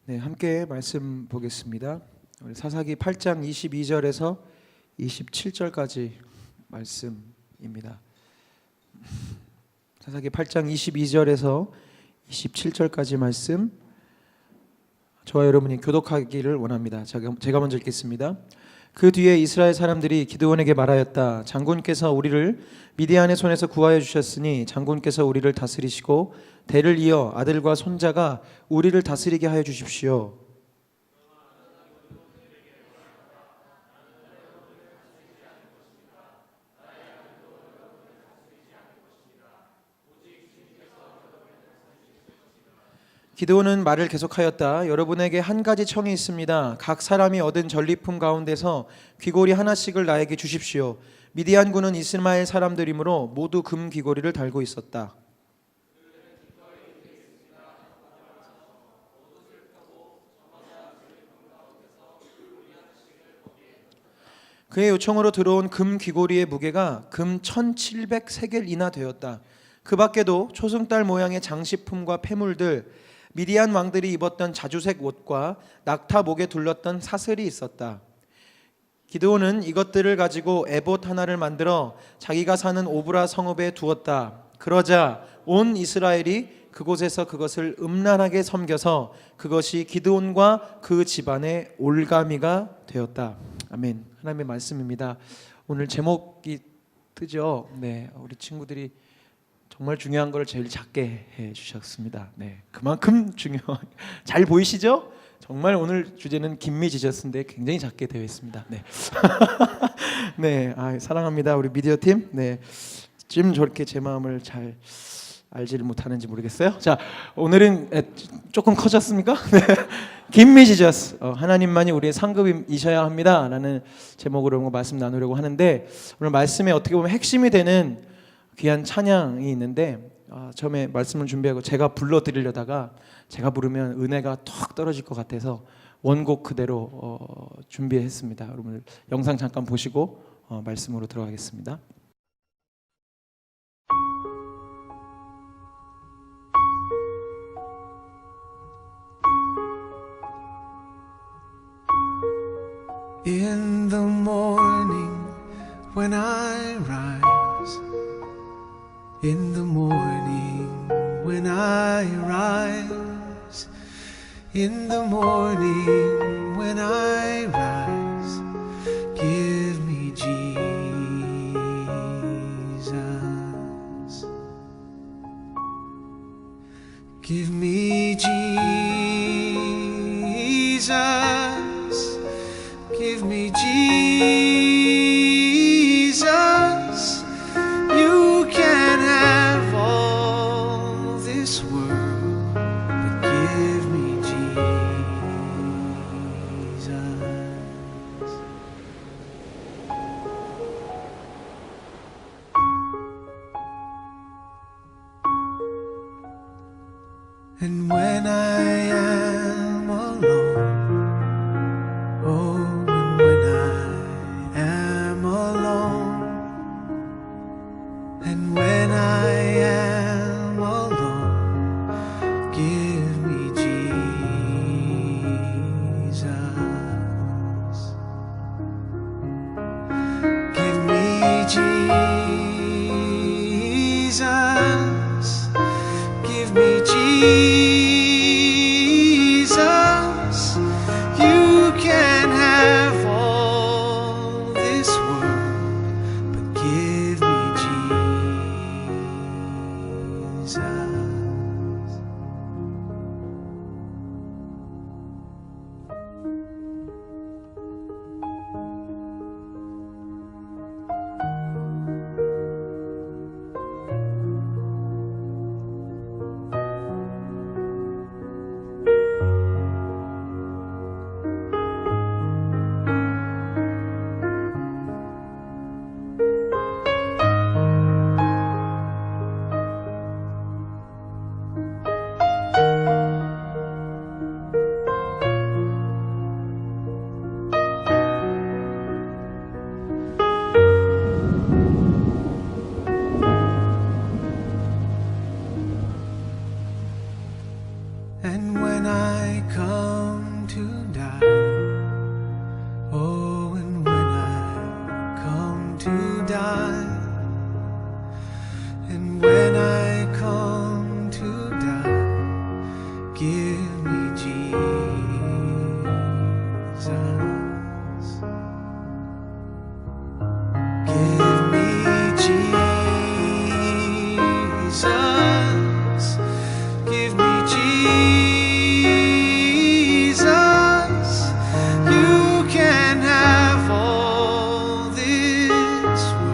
네, 함께 말씀 보겠습니다. 우리 사사기 8장 22절에서 27절까지 말씀입니다. 사사기 8장 22절에서 27절까지 말씀, 저와 여러분이 교독하기를 원합니다. 제가 먼저 읽겠습니다. 그 뒤에 이스라엘 사람들이 기드온에게 말하였다. 장군께서 우리를 미디안의 손에서 구하여 주셨으니 장군께서 우리를 다스리시고 대를 이어 아들과 손자가 우리를 다스리게 하여 주십시오. 기드온은 말을 계속하였다. 여러분에게 한 가지 청이 있습니다. 각 사람이 얻은 전리품 가운데서 귀고리 하나씩을 나에게 주십시오. 미디안군은 이스마엘 사람들이므로 모두 금 귀고리를 달고 있었다. 그의 요청으로 들어온 금 귀고리의 무게가 금 1700세겔이나 되었다. 그 밖에도 초승달 모양의 장식품과 폐물들, 미디안 왕들이 입었던 자주색 옷과 낙타 목에 둘렀던 사슬이 있었다. 기드온은 이것들을 가지고 에봇 하나를 만들어 자기가 사는 오브라 성읍에 두었다. 그러자 온 이스라엘이 그곳에서 그것을 음란하게 섬겨서 그것이 기드온과 그 집안의 올가미가 되었다. 아멘. 하나님의 말씀입니다. 오늘 제목이 뜨죠. 네, 우리 친구들이 정말 중요한 걸 제일 작게 해주셨습니다. 네, 그만큼 잘 보이시죠? 정말 오늘 주제는 김미지저스인데 굉장히 작게 되어 있습니다. 네, 네, 사랑합니다 우리 미디어 팀. 네, 지금 저렇게 제 마음을 잘 알지를 못하는지 모르겠어요. 자, 오늘은 조금 커졌습니까? 네. 김미지저스, 하나님만이 우리의 상급이셔야 합니다라는 제목으로 말씀 나누려고 하는데, 오늘 말씀에 어떻게 보면 핵심이 되는 귀한 찬양이 있는데, 처음에 말씀을 준비하고 제가 불러드리려다가 제가 부르면 은혜가 턱 떨어질 것 같아서 원곡 그대로 준비했습니다. 여러분 영상 잠깐 보시고 말씀으로 들어가겠습니다. In the morning when I rise, in the morning when I rise, in the morning when I rise, give me Jesus, give me Jesus, give me Jesus. You can have all this world, but give me Jesus. And when I am alone, oh, and when I am alone, and when I am alone, give me Jesus, give me Jesus, give me Jesus. You can have all this world, but give me Jesus. And when I come to die, give me Jesus. Give me Jesus. Give me Jesus. You can have all this world.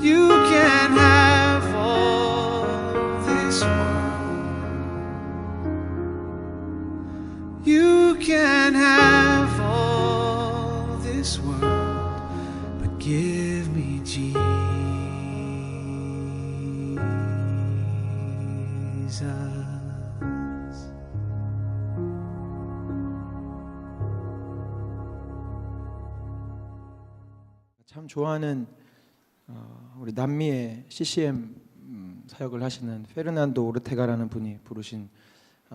You can have all this world. You can have all this world, but give me Jesus. 참 좋아하는 우리 남미의 CCM 사역을 하시는 페르난도 오르테가라는 분이 부르신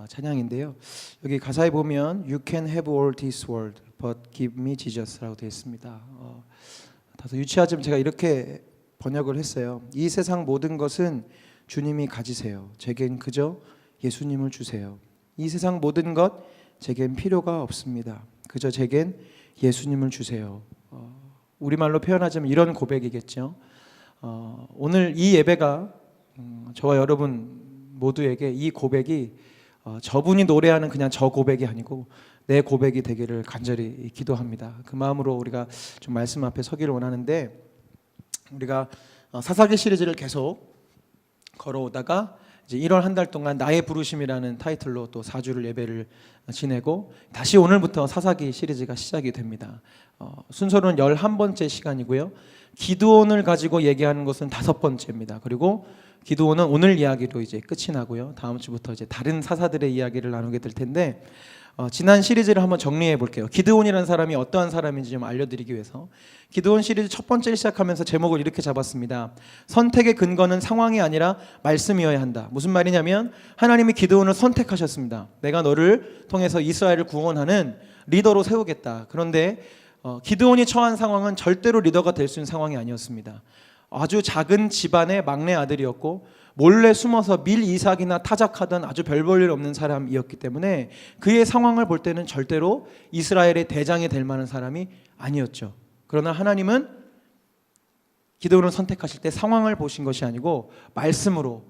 찬양인데요. 여기 가사에 보면 You can have all this world, but give me Jesus라고 되어 있습니다. 다소 유치하지만 제가 이렇게 번역을 했어요. 이 세상 모든 것은 주님이 가지세요. 제겐 그저 예수님을 주세요. 이 세상 모든 것 제겐 필요가 없습니다. 그저 제겐 예수님을 주세요. 우리말로 표현하자면 이런 고백이겠죠. 오늘 이 예배가 저와 여러분 모두에게 이 고백이 저분이 노래하는 그냥 저 고백이 아니고 내 고백이 되기를 간절히 기도합니다. 그 마음으로 우리가 좀 말씀 앞에 서기를 원하는데, 우리가 사사기 시리즈를 계속 걸어오다가 이제 1월 한 달 동안 나의 부르심이라는 타이틀로 또 4주를 예배를 지내고 다시 오늘부터 사사기 시리즈가 시작이 됩니다. 순서로는 11번째 시간이고요. 기드온을 가지고 얘기하는 것은 5번째입니다. 그리고 기드온은 오늘 이야기로 이제 끝이 나고요. 다음 주부터 이제 다른 사사들의 이야기를 나누게 될 텐데, 지난 시리즈를 한번 정리해 볼게요. 기드온이라는 사람이 어떠한 사람인지 좀 알려드리기 위해서 기드온 시리즈 첫 번째를 시작하면서 제목을 이렇게 잡았습니다. 선택의 근거는 상황이 아니라 말씀이어야 한다. 무슨 말이냐면 하나님이 기드온을 선택하셨습니다. 내가 너를 통해서 이스라엘을 구원하는 리더로 세우겠다. 그런데 기드온이 처한 상황은 절대로 리더가 될 수 있는 상황이 아니었습니다. 아주 작은 집안의 막내 아들이었고 몰래 숨어서 밀 이삭이나 타작하던 아주 별 볼 일 없는 사람이었기 때문에 그의 상황을 볼 때는 절대로 이스라엘의 대장이 될 만한 사람이 아니었죠. 그러나 하나님은 기드온을 선택하실 때 상황을 보신 것이 아니고 말씀으로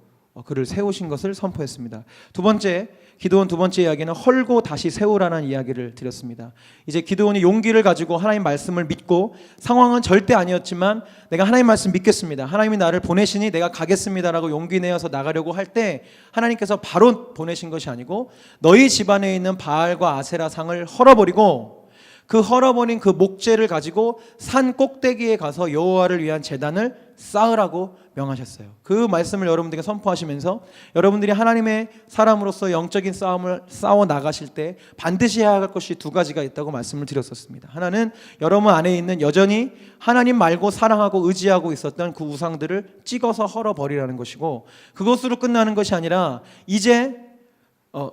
그를 세우신 것을 선포했습니다. 두 번째, 기드온 두 번째 이야기는 헐고 다시 세우라는 이야기를 드렸습니다. 이제 기드온이 용기를 가지고 하나님 말씀을 믿고, 상황은 절대 아니었지만 내가 하나님 말씀 믿겠습니다, 하나님이 나를 보내시니 내가 가겠습니다라고 용기 내어서 나가려고 할 때 하나님께서 바로 보내신 것이 아니고 너희 집안에 있는 바알과 아세라 상을 헐어버리고 그 헐어버린 그 목재를 가지고 산 꼭대기에 가서 여호와를 위한 제단을 쌓으라고 명하셨어요. 그 말씀을 여러분들에게 선포하시면서 여러분들이 하나님의 사람으로서 영적인 싸움을 싸워 나가실 때 반드시 해야 할 것이 두 가지가 있다고 말씀을 드렸었습니다. 하나는 여러분 안에 있는 여전히 하나님 말고 사랑하고 의지하고 있었던 그 우상들을 찍어서 헐어버리라는 것이고, 그것으로 끝나는 것이 아니라 이제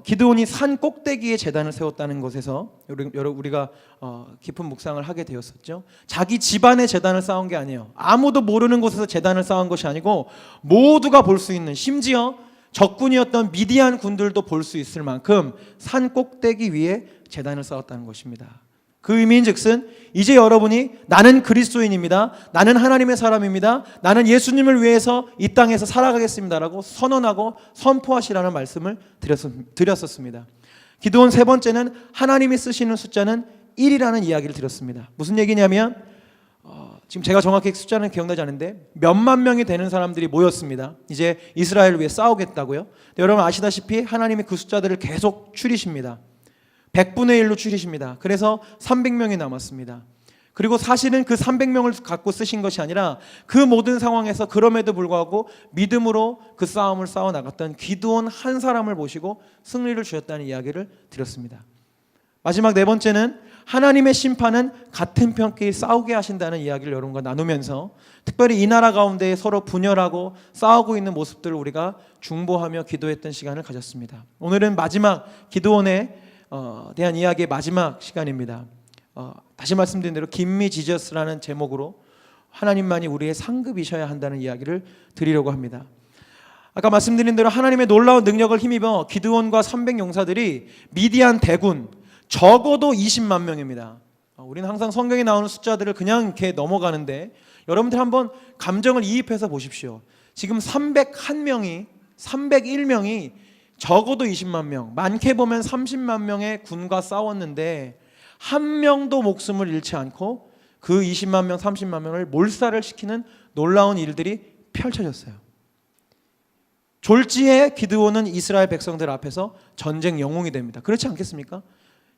기드온이 산 꼭대기에 제단을 세웠다는 것에서 우리가 깊은 묵상을 하게 되었었죠. 자기 집안의 제단을 쌓은 게 아니에요. 아무도 모르는 곳에서 제단을 쌓은 것이 아니고 모두가 볼 수 있는, 심지어 적군이었던 미디안 군들도 볼 수 있을 만큼 산 꼭대기 위에 제단을 쌓았다는 것입니다. 그 의미인즉슨 이제 여러분이 나는 그리스도인입니다, 나는 하나님의 사람입니다, 나는 예수님을 위해서 이 땅에서 살아가겠습니다라고 선언하고 선포하시라는 말씀을 드렸었습니다. 기드온 세 번째는 하나님이 쓰시는 숫자는 1이라는 이야기를 드렸습니다. 무슨 얘기냐면 지금 제가 정확히 숫자는 기억나지 않는데 몇만 명이 되는 사람들이 모였습니다. 이제 이스라엘을 위해 싸우겠다고요. 여러분 아시다시피 하나님이 그 숫자들을 계속 추리십니다. 100분의 1로 줄이십니다. 그래서 300명이 남았습니다. 그리고 사실은 그 300명을 갖고 쓰신 것이 아니라 그 모든 상황에서 그럼에도 불구하고 믿음으로 그 싸움을 싸워 나갔던 기드온 한 사람을 보시고 승리를 주셨다는 이야기를 드렸습니다. 마지막 네 번째는 하나님의 심판은 같은 편끼리 싸우게 하신다는 이야기를 여러분과 나누면서 특별히 이 나라 가운데 서로 분열하고 싸우고 있는 모습들을 우리가 중보하며 기도했던 시간을 가졌습니다. 오늘은 마지막 기드온에 대한 이야기의 마지막 시간입니다. 다시 말씀드린 대로 Give me Jesus라는 제목으로 하나님만이 우리의 상급이셔야 한다는 이야기를 드리려고 합니다. 아까 말씀드린 대로 하나님의 놀라운 능력을 힘입어 기드온과 300용사들이 미디안 대군 적어도 20만 명입니다. 우리는 항상 성경에 나오는 숫자들을 그냥 이렇게 넘어가는데 여러분들 한번 감정을 이입해서 보십시오. 지금 301명이 적어도 20만 명, 많게 보면 30만 명의 군과 싸웠는데 한 명도 목숨을 잃지 않고 그 20만 명, 30만 명을 몰살을 시키는 놀라운 일들이 펼쳐졌어요. 졸지에 기드온은 이스라엘 백성들 앞에서 전쟁 영웅이 됩니다. 그렇지 않겠습니까?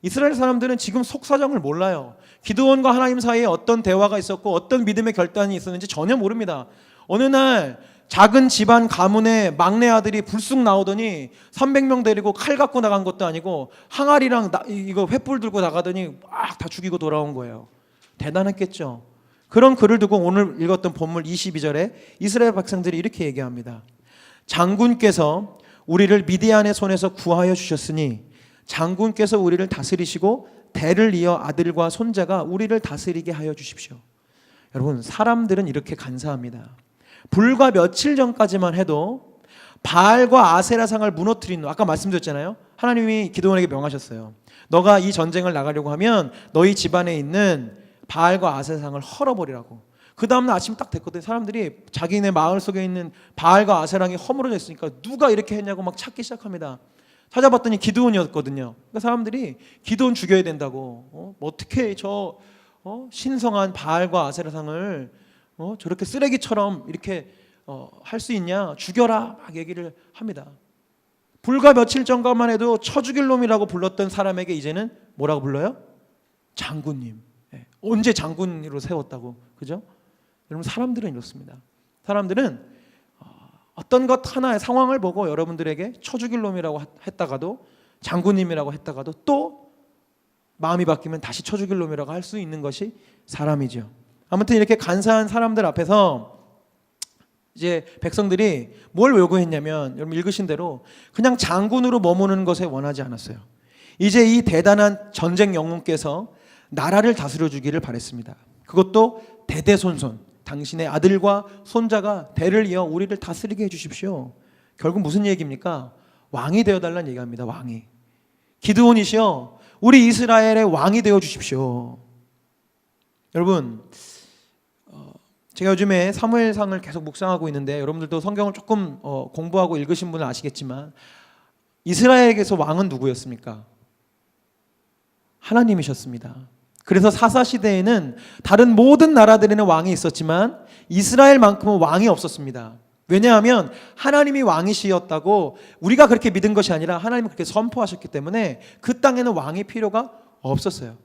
이스라엘 사람들은 지금 속사정을 몰라요. 기드온과 하나님 사이에 어떤 대화가 있었고 어떤 믿음의 결단이 있었는지 전혀 모릅니다. 어느 날 작은 집안 가문의 막내 아들이 불쑥 나오더니 300명 데리고 칼 갖고 나간 것도 아니고 항아리랑 이거 횃불 들고 나가더니 막 다 죽이고 돌아온 거예요. 대단했겠죠. 그런 글을 두고 오늘 읽었던 본문 22절에 이스라엘 백성들이 이렇게 얘기합니다. 장군께서 우리를 미디안의 손에서 구하여 주셨으니 장군께서 우리를 다스리시고 대를 이어 아들과 손자가 우리를 다스리게 하여 주십시오. 여러분, 사람들은 이렇게 간사합니다. 불과 며칠 전까지만 해도 바알과 아세라상을 무너뜨린, 아까 말씀드렸잖아요. 하나님이 기드온에게 명하셨어요. 너가 이 전쟁을 나가려고 하면 너희 집안에 있는 바알과 아세라상을 헐어버리라고. 그 다음날 아침 딱 됐거든요. 사람들이 자기네 마을 속에 있는 바알과 아세랑이 허물어져 있으니까 누가 이렇게 했냐고 막 찾기 시작합니다. 찾아봤더니 기드온이었거든요. 그러니까 사람들이 기드온 죽여야 된다고. 어떻게 저 신성한 바알과 아세라상을 저렇게 쓰레기처럼 이렇게 할 수 있냐, 죽여라 막 얘기를 합니다. 불과 며칠 전까만 해도 쳐 죽일 놈이라고 불렀던 사람에게 이제는 뭐라고 불러요? 장군님. 언제 장군으로 세웠다고, 그죠? 여러분, 사람들은 이렇습니다. 사람들은 어떤 것 하나의 상황을 보고 여러분들에게 쳐 죽일 놈이라고 했다가도, 장군님이라고 했다가도 또 마음이 바뀌면 다시 쳐 죽일 놈이라고 할 수 있는 것이 사람이죠. 아무튼 이렇게 간사한 사람들 앞에서 이제 백성들이 뭘 요구했냐면, 여러분 읽으신 대로 그냥 장군으로 머무는 것에 원하지 않았어요. 이제 이 대단한 전쟁 영웅께서 나라를 다스려 주기를 바랬습니다. 그것도 대대손손, 당신의 아들과 손자가 대를 이어 우리를 다스리게 해주십시오. 결국 무슨 얘기입니까? 왕이 되어달라는 얘기합니다. 왕이. 기드온이시여, 우리 이스라엘의 왕이 되어 주십시오. 여러분, 제가 요즘에 사무엘상을 계속 묵상하고 있는데, 여러분들도 성경을 조금 공부하고 읽으신 분은 아시겠지만 이스라엘에게서 왕은 누구였습니까? 하나님이셨습니다. 그래서 사사시대에는 다른 모든 나라들에는 왕이 있었지만 이스라엘만큼은 왕이 없었습니다. 왜냐하면 하나님이 왕이시였다고 우리가 그렇게 믿은 것이 아니라 하나님이 그렇게 선포하셨기 때문에 그 땅에는 왕이 필요가 없었어요.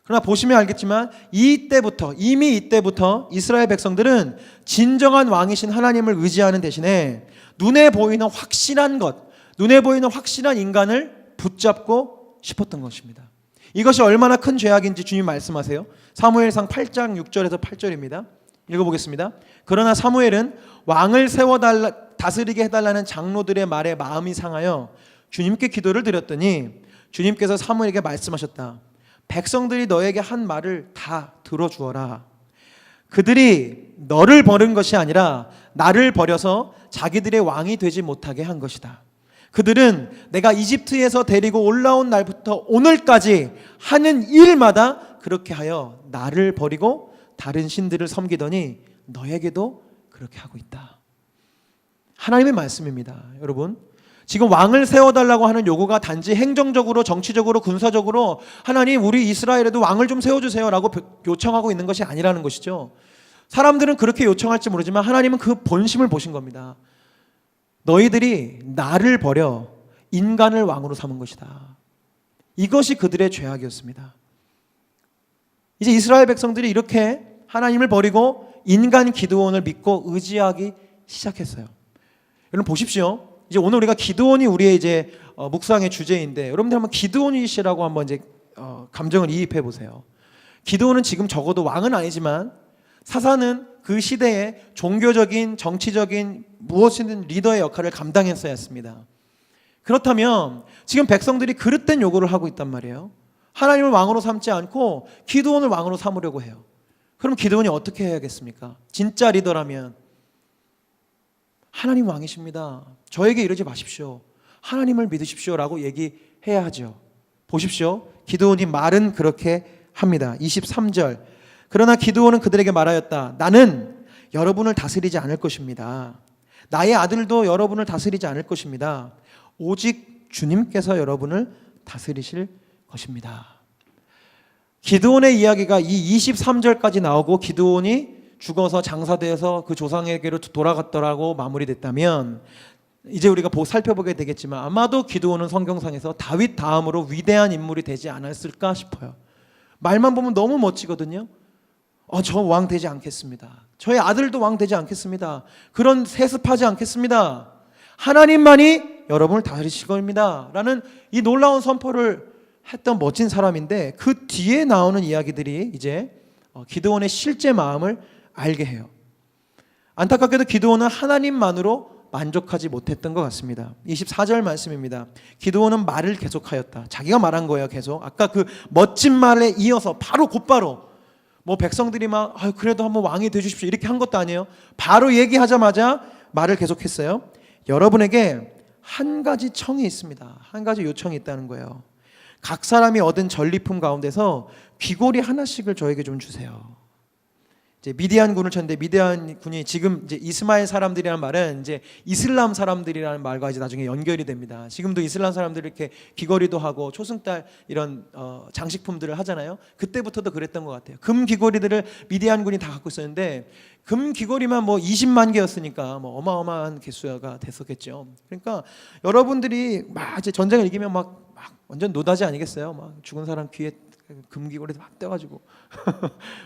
그러나 보시면 알겠지만 이미 이때부터 이스라엘 백성들은 진정한 왕이신 하나님을 의지하는 대신에 눈에 보이는 확실한 것, 눈에 보이는 확실한 인간을 붙잡고 싶었던 것입니다. 이것이 얼마나 큰 죄악인지 주님 말씀하세요. 사무엘상 8장 6절에서 8절입니다. 읽어보겠습니다. 그러나 사무엘은 왕을 다스리게 해달라는 장로들의 말에 마음이 상하여 주님께 기도를 드렸더니 주님께서 사무엘에게 말씀하셨다. 백성들이 너에게 한 말을 다 들어주어라. 그들이 너를 버린 것이 아니라 나를 버려서 자기들의 왕이 되지 못하게 한 것이다. 그들은 내가 이집트에서 데리고 올라온 날부터 오늘까지 하는 일마다 그렇게 하여 나를 버리고 다른 신들을 섬기더니 너에게도 그렇게 하고 있다. 하나님의 말씀입니다. 여러분, 지금 왕을 세워달라고 하는 요구가 단지 행정적으로, 정치적으로, 군사적으로 하나님 우리 이스라엘에도 왕을 좀 세워주세요 라고 요청하고 있는 것이 아니라는 것이죠. 사람들은 그렇게 요청할지 모르지만 하나님은 그 본심을 보신 겁니다. 너희들이 나를 버려 인간을 왕으로 삼은 것이다. 이것이 그들의 죄악이었습니다. 이제 이스라엘 백성들이 이렇게 하나님을 버리고 인간 기드온을 믿고 의지하기 시작했어요. 여러분 보십시오. 이제 오늘 우리가 기드온이 우리의 이제 묵상의 주제인데, 여러분들 한번 기드온이시라고 한번 이제 감정을 이입해 보세요. 기드온은 지금 적어도 왕은 아니지만 사사는 그 시대에 종교적인, 정치적인 무엇이든 리더의 역할을 감당했어야 했습니다. 그렇다면 지금 백성들이 그릇된 요구를 하고 있단 말이에요. 하나님을 왕으로 삼지 않고 기드온을 왕으로 삼으려고 해요. 그럼 기드온이 어떻게 해야겠습니까? 진짜 리더라면 하나님 왕이십니다. 저에게 이러지 마십시오. 하나님을 믿으십시오 라고 얘기해야 하죠. 보십시오. 기드온이 말은 그렇게 합니다. 23절. 그러나 기드온은 그들에게 말하였다. 나는 여러분을 다스리지 않을 것입니다. 나의 아들도 여러분을 다스리지 않을 것입니다. 오직 주님께서 여러분을 다스리실 것입니다. 기드온의 이야기가 이 23절까지 나오고 기드온이 죽어서 장사되어서 그 조상에게로 돌아갔더라고 마무리됐다면 이제 우리가 살펴보게 되겠지만 아마도 기드온은 성경상에서 다윗 다음으로 위대한 인물이 되지 않았을까 싶어요. 말만 보면 너무 멋지거든요. 저 왕 되지 않겠습니다. 저의 아들도 왕 되지 않겠습니다. 그런 세습하지 않겠습니다. 하나님만이 여러분을 다스리실 겁니다 라는 이 놀라운 선포를 했던 멋진 사람인데 그 뒤에 나오는 이야기들이 이제 기드온의 실제 마음을 알게 해요. 안타깝게도 기드온은 하나님만으로 만족하지 못했던 것 같습니다. 24절 말씀입니다. 기드온은 말을 계속하였다. 자기가 말한 거예요. 계속 아까 그 멋진 말에 이어서 곧바로 뭐 백성들이 막 그래도 한번 왕이 되주십시오 이렇게 한 것도 아니에요. 바로 얘기하자마자 말을 계속했어요. 여러분에게 한 가지 청이 있습니다. 한 가지 요청이 있다는 거예요. 각 사람이 얻은 전리품 가운데서 귀고리 하나씩을 저에게 좀 주세요. 이제 미디안 군을 쳤는데 미디안 군이 지금 이제 이스마엘 사람들이라는 말은 이제 이슬람 사람들이라는 말과 이제 나중에 연결이 됩니다. 지금도 이슬람 사람들이 이렇게 귀걸이도 하고 초승달 이런 장식품들을 하잖아요. 그때부터도 그랬던 것 같아요. 금 귀걸이들을 미디안 군이 다 갖고 있었는데 금 귀걸이만 뭐 20만 개였으니까 뭐 어마어마한 개수가 됐었겠죠. 그러니까 여러분들이 막 이제 전쟁을 이기면 막 완전 노다지 아니겠어요? 막 죽은 사람 귀에 금귀걸이 막 떼가지고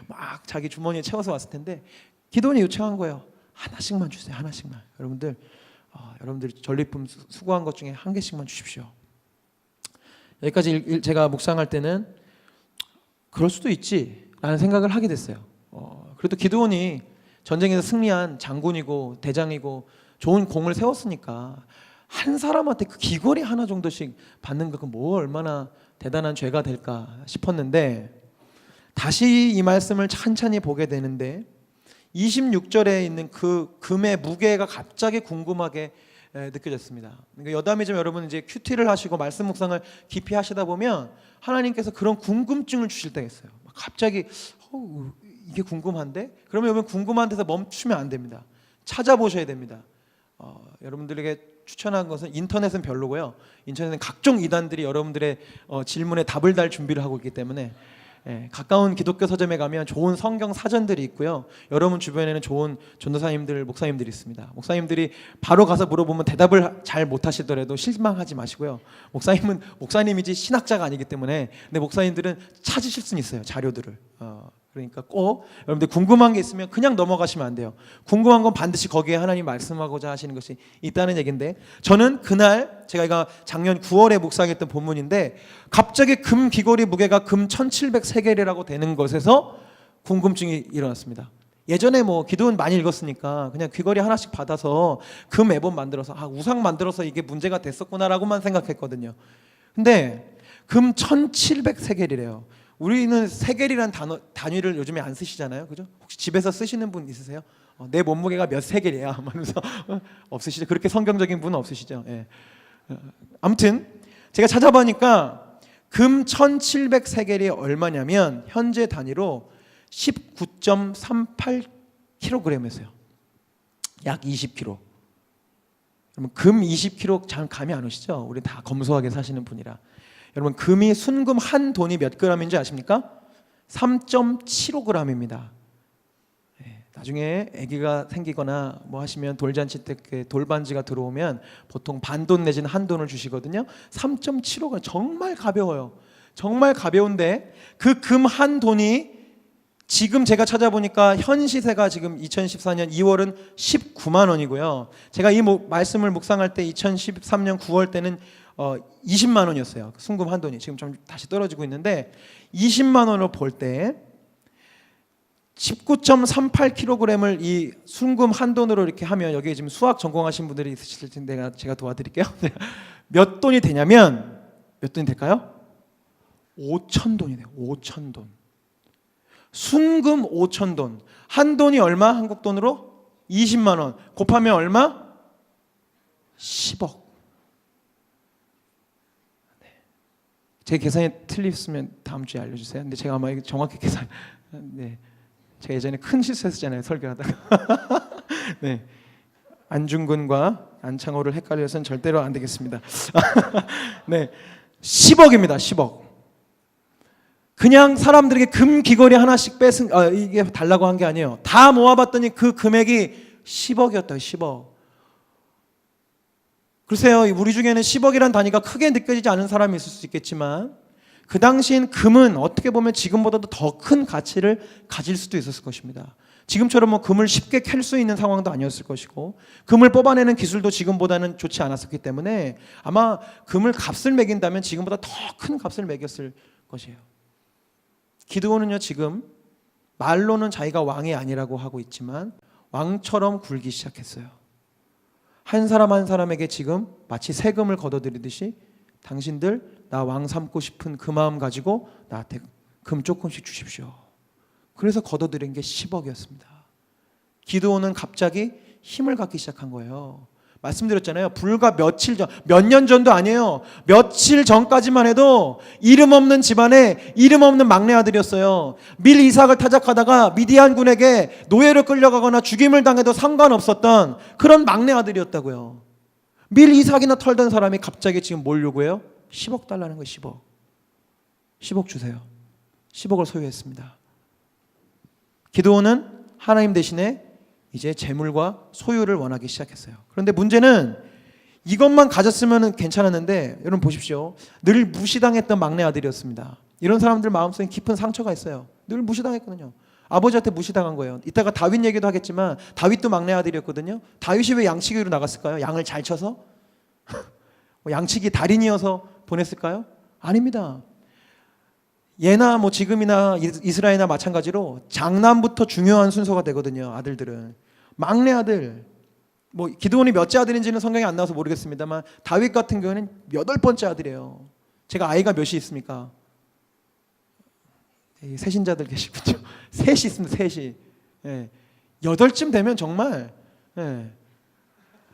막 자기 주머니에 채워서 왔을 텐데 기드온이 요청한 거예요. 하나씩만 주세요. 하나씩만. 여러분들 전리품 수고한 것 중에 한 개씩만 주십시오. 여기까지 제가 묵상할 때는 그럴 수도 있지라는 생각을 하게 됐어요. 그래도 기드온이 전쟁에서 승리한 장군이고 대장이고 좋은 공을 세웠으니까 한 사람한테 그 귀걸이 하나 정도씩 받는 거 뭐 얼마나 대단한 죄가 될까 싶었는데 다시 이 말씀을 찬찬히 보게 되는데 26절에 있는 그 금의 무게가 갑자기 궁금하게 느껴졌습니다. 그러니까 여담이지만 여러분 이제 큐티를 하시고 말씀 묵상을 깊이 하시다 보면 하나님께서 그런 궁금증을 주실 때가 있어요. 갑자기 이게 궁금한데? 그러면 여러분 궁금한 데서 멈추면 안 됩니다. 찾아보셔야 됩니다. 여러분들에게 추천한 것은 인터넷은 별로고요. 인터넷은 각종 이단들이 여러분들의 질문에 답을 달 준비를 하고 있기 때문에 가까운 기독교 서점에 가면 좋은 성경 사전들이 있고요. 여러분 주변에는 좋은 전도사님들, 목사님들이 있습니다. 목사님들이 바로 가서 물어보면 대답을 잘 못하시더라도 실망하지 마시고요. 목사님은 목사님이지 신학자가 아니기 때문에 근데 목사님들은 찾으실 수는 있어요. 자료들을. 그러니까 꼭 여러분들 궁금한 게 있으면 그냥 넘어가시면 안 돼요. 궁금한 건 반드시 거기에 하나님 말씀하고자 하시는 것이 있다는 얘기인데 저는 그날 제가 이거 작년 9월에 묵상했던 본문인데 갑자기 금 귀걸이 무게가 금 1700세겔이라고 되는 것에서 궁금증이 일어났습니다. 예전에 뭐 기도는 많이 읽었으니까 그냥 귀걸이 하나씩 받아서 금 앨범 만들어서 우상 만들어서 이게 문제가 됐었구나라고만 생각했거든요. 근데 금 1700세겔이래요. 우리는 세겔이란 단위를 요즘에 안 쓰시잖아요, 그죠? 혹시 집에서 쓰시는 분 있으세요? 내 몸무게가 몇 세겔이야? 하면서 없으시죠? 그렇게 성경적인 분은 없으시죠? 예. 아무튼 제가 찾아보니까 금 1700세겔이 얼마냐면 현재 단위로 19.38kg이었어요. 약 20kg. 여러분 금 20kg 잘 감이 안 오시죠? 우리 다 검소하게 사시는 분이라. 여러분 금이 순금 한 돈이 몇 g인지 아십니까? 3.75g입니다. 나중에 아기가 생기거나 뭐 하시면 돌잔치 때 돌반지가 들어오면 보통 반돈 내지는 한 돈을 주시거든요. 3.75g 정말 가벼워요. 정말 가벼운데 그 금 한 돈이 지금 제가 찾아보니까 현 시세가 지금 2014년 2월은 19만 원이고요. 제가 이 말씀을 묵상할 때 2013년 9월 때는 20만 원이었어요. 순금 한 돈이 지금 좀 다시 떨어지고 있는데 20만 원으로 볼 때 19.38kg을 이 순금 한 돈으로 이렇게 하면 여기 지금 수학 전공하신 분들이 있으실 텐데 제가 도와드릴게요. 몇 돈이 되냐면 몇 돈이 될까요? 5천 돈이네요. 5천 돈. 순금 5,000돈. 한 돈이 얼마? 한국 돈으로 20만 원. 곱하면 얼마? 10억. 네. 제 계산이 틀렸으면 다음 주에 알려주세요. 근데 제가 아마 정확히 계산. 네. 제가 예전에 큰 실수했잖아요, 설교하다가. 네. 안중근과 안창호를 헷갈려서는 절대로 안 되겠습니다. 네. 10억입니다. 10억. 그냥 사람들에게 금 귀걸이 하나씩 이게 달라고 한 게 아니에요. 다 모아봤더니 그 금액이 10억이었다. 10억. 글쎄요, 우리 중에는 10억이란 단위가 크게 느껴지지 않은 사람이 있을 수 있겠지만 그 당시엔 금은 어떻게 보면 지금보다도 더 큰 가치를 가질 수도 있었을 것입니다. 지금처럼 뭐 금을 쉽게 캘 수 있는 상황도 아니었을 것이고 금을 뽑아내는 기술도 지금보다는 좋지 않았었기 때문에 아마 금을 값을 매긴다면 지금보다 더 큰 값을 매겼을 것이에요. 기드온은요, 지금 말로는 자기가 왕이 아니라고 하고 있지만 왕처럼 굴기 시작했어요. 한 사람 한 사람에게 지금 마치 세금을 걷어들이듯이 당신들 나 왕 삼고 싶은 그 마음 가지고 나한테 금 조금씩 주십시오. 그래서 걷어들인 게 10억이었습니다. 기드온은 갑자기 힘을 갖기 시작한 거예요. 말씀드렸잖아요. 불과 며칠 전, 몇 년 전도 아니에요. 며칠 전까지만 해도 이름 없는 집안에 이름 없는 막내 아들이었어요. 밀 이삭을 타작하다가 미디안군에게 노예로 끌려가거나 죽임을 당해도 상관없었던 그런 막내 아들이었다고요. 밀 이삭이나 털던 사람이 갑자기 지금 뭘 요구해요? 10억 달라는 거예요. 10억. 10억 주세요. 10억을 소유했습니다. 기드온은 하나님 대신에 이제 재물과 소유를 원하기 시작했어요. 그런데 문제는 이것만 가졌으면 괜찮았는데 여러분 보십시오. 늘 무시당했던 막내 아들이었습니다. 이런 사람들 마음속에 깊은 상처가 있어요. 늘 무시당했거든요. 아버지한테 무시당한 거예요. 이따가 다윗 얘기도 하겠지만 다윗도 막내 아들이었거든요. 다윗이 왜 양치기로 나갔을까요? 양을 잘 쳐서? 양치기 달인이어서 보냈을까요? 아닙니다. 예나 뭐 지금이나 이스라엘이나 마찬가지로 장남부터 중요한 순서가 되거든요. 아들들은 막내 아들, 뭐 기드온이 몇째 아들인지는 성경에 안 나와서 모르겠습니다만 다윗 같은 경우는 8번째 아들이에요. 제가 아이가 몇이 있습니까? 세신자들 계시군요. 셋이 있습니다. 셋이. 예. 8쯤 되면 정말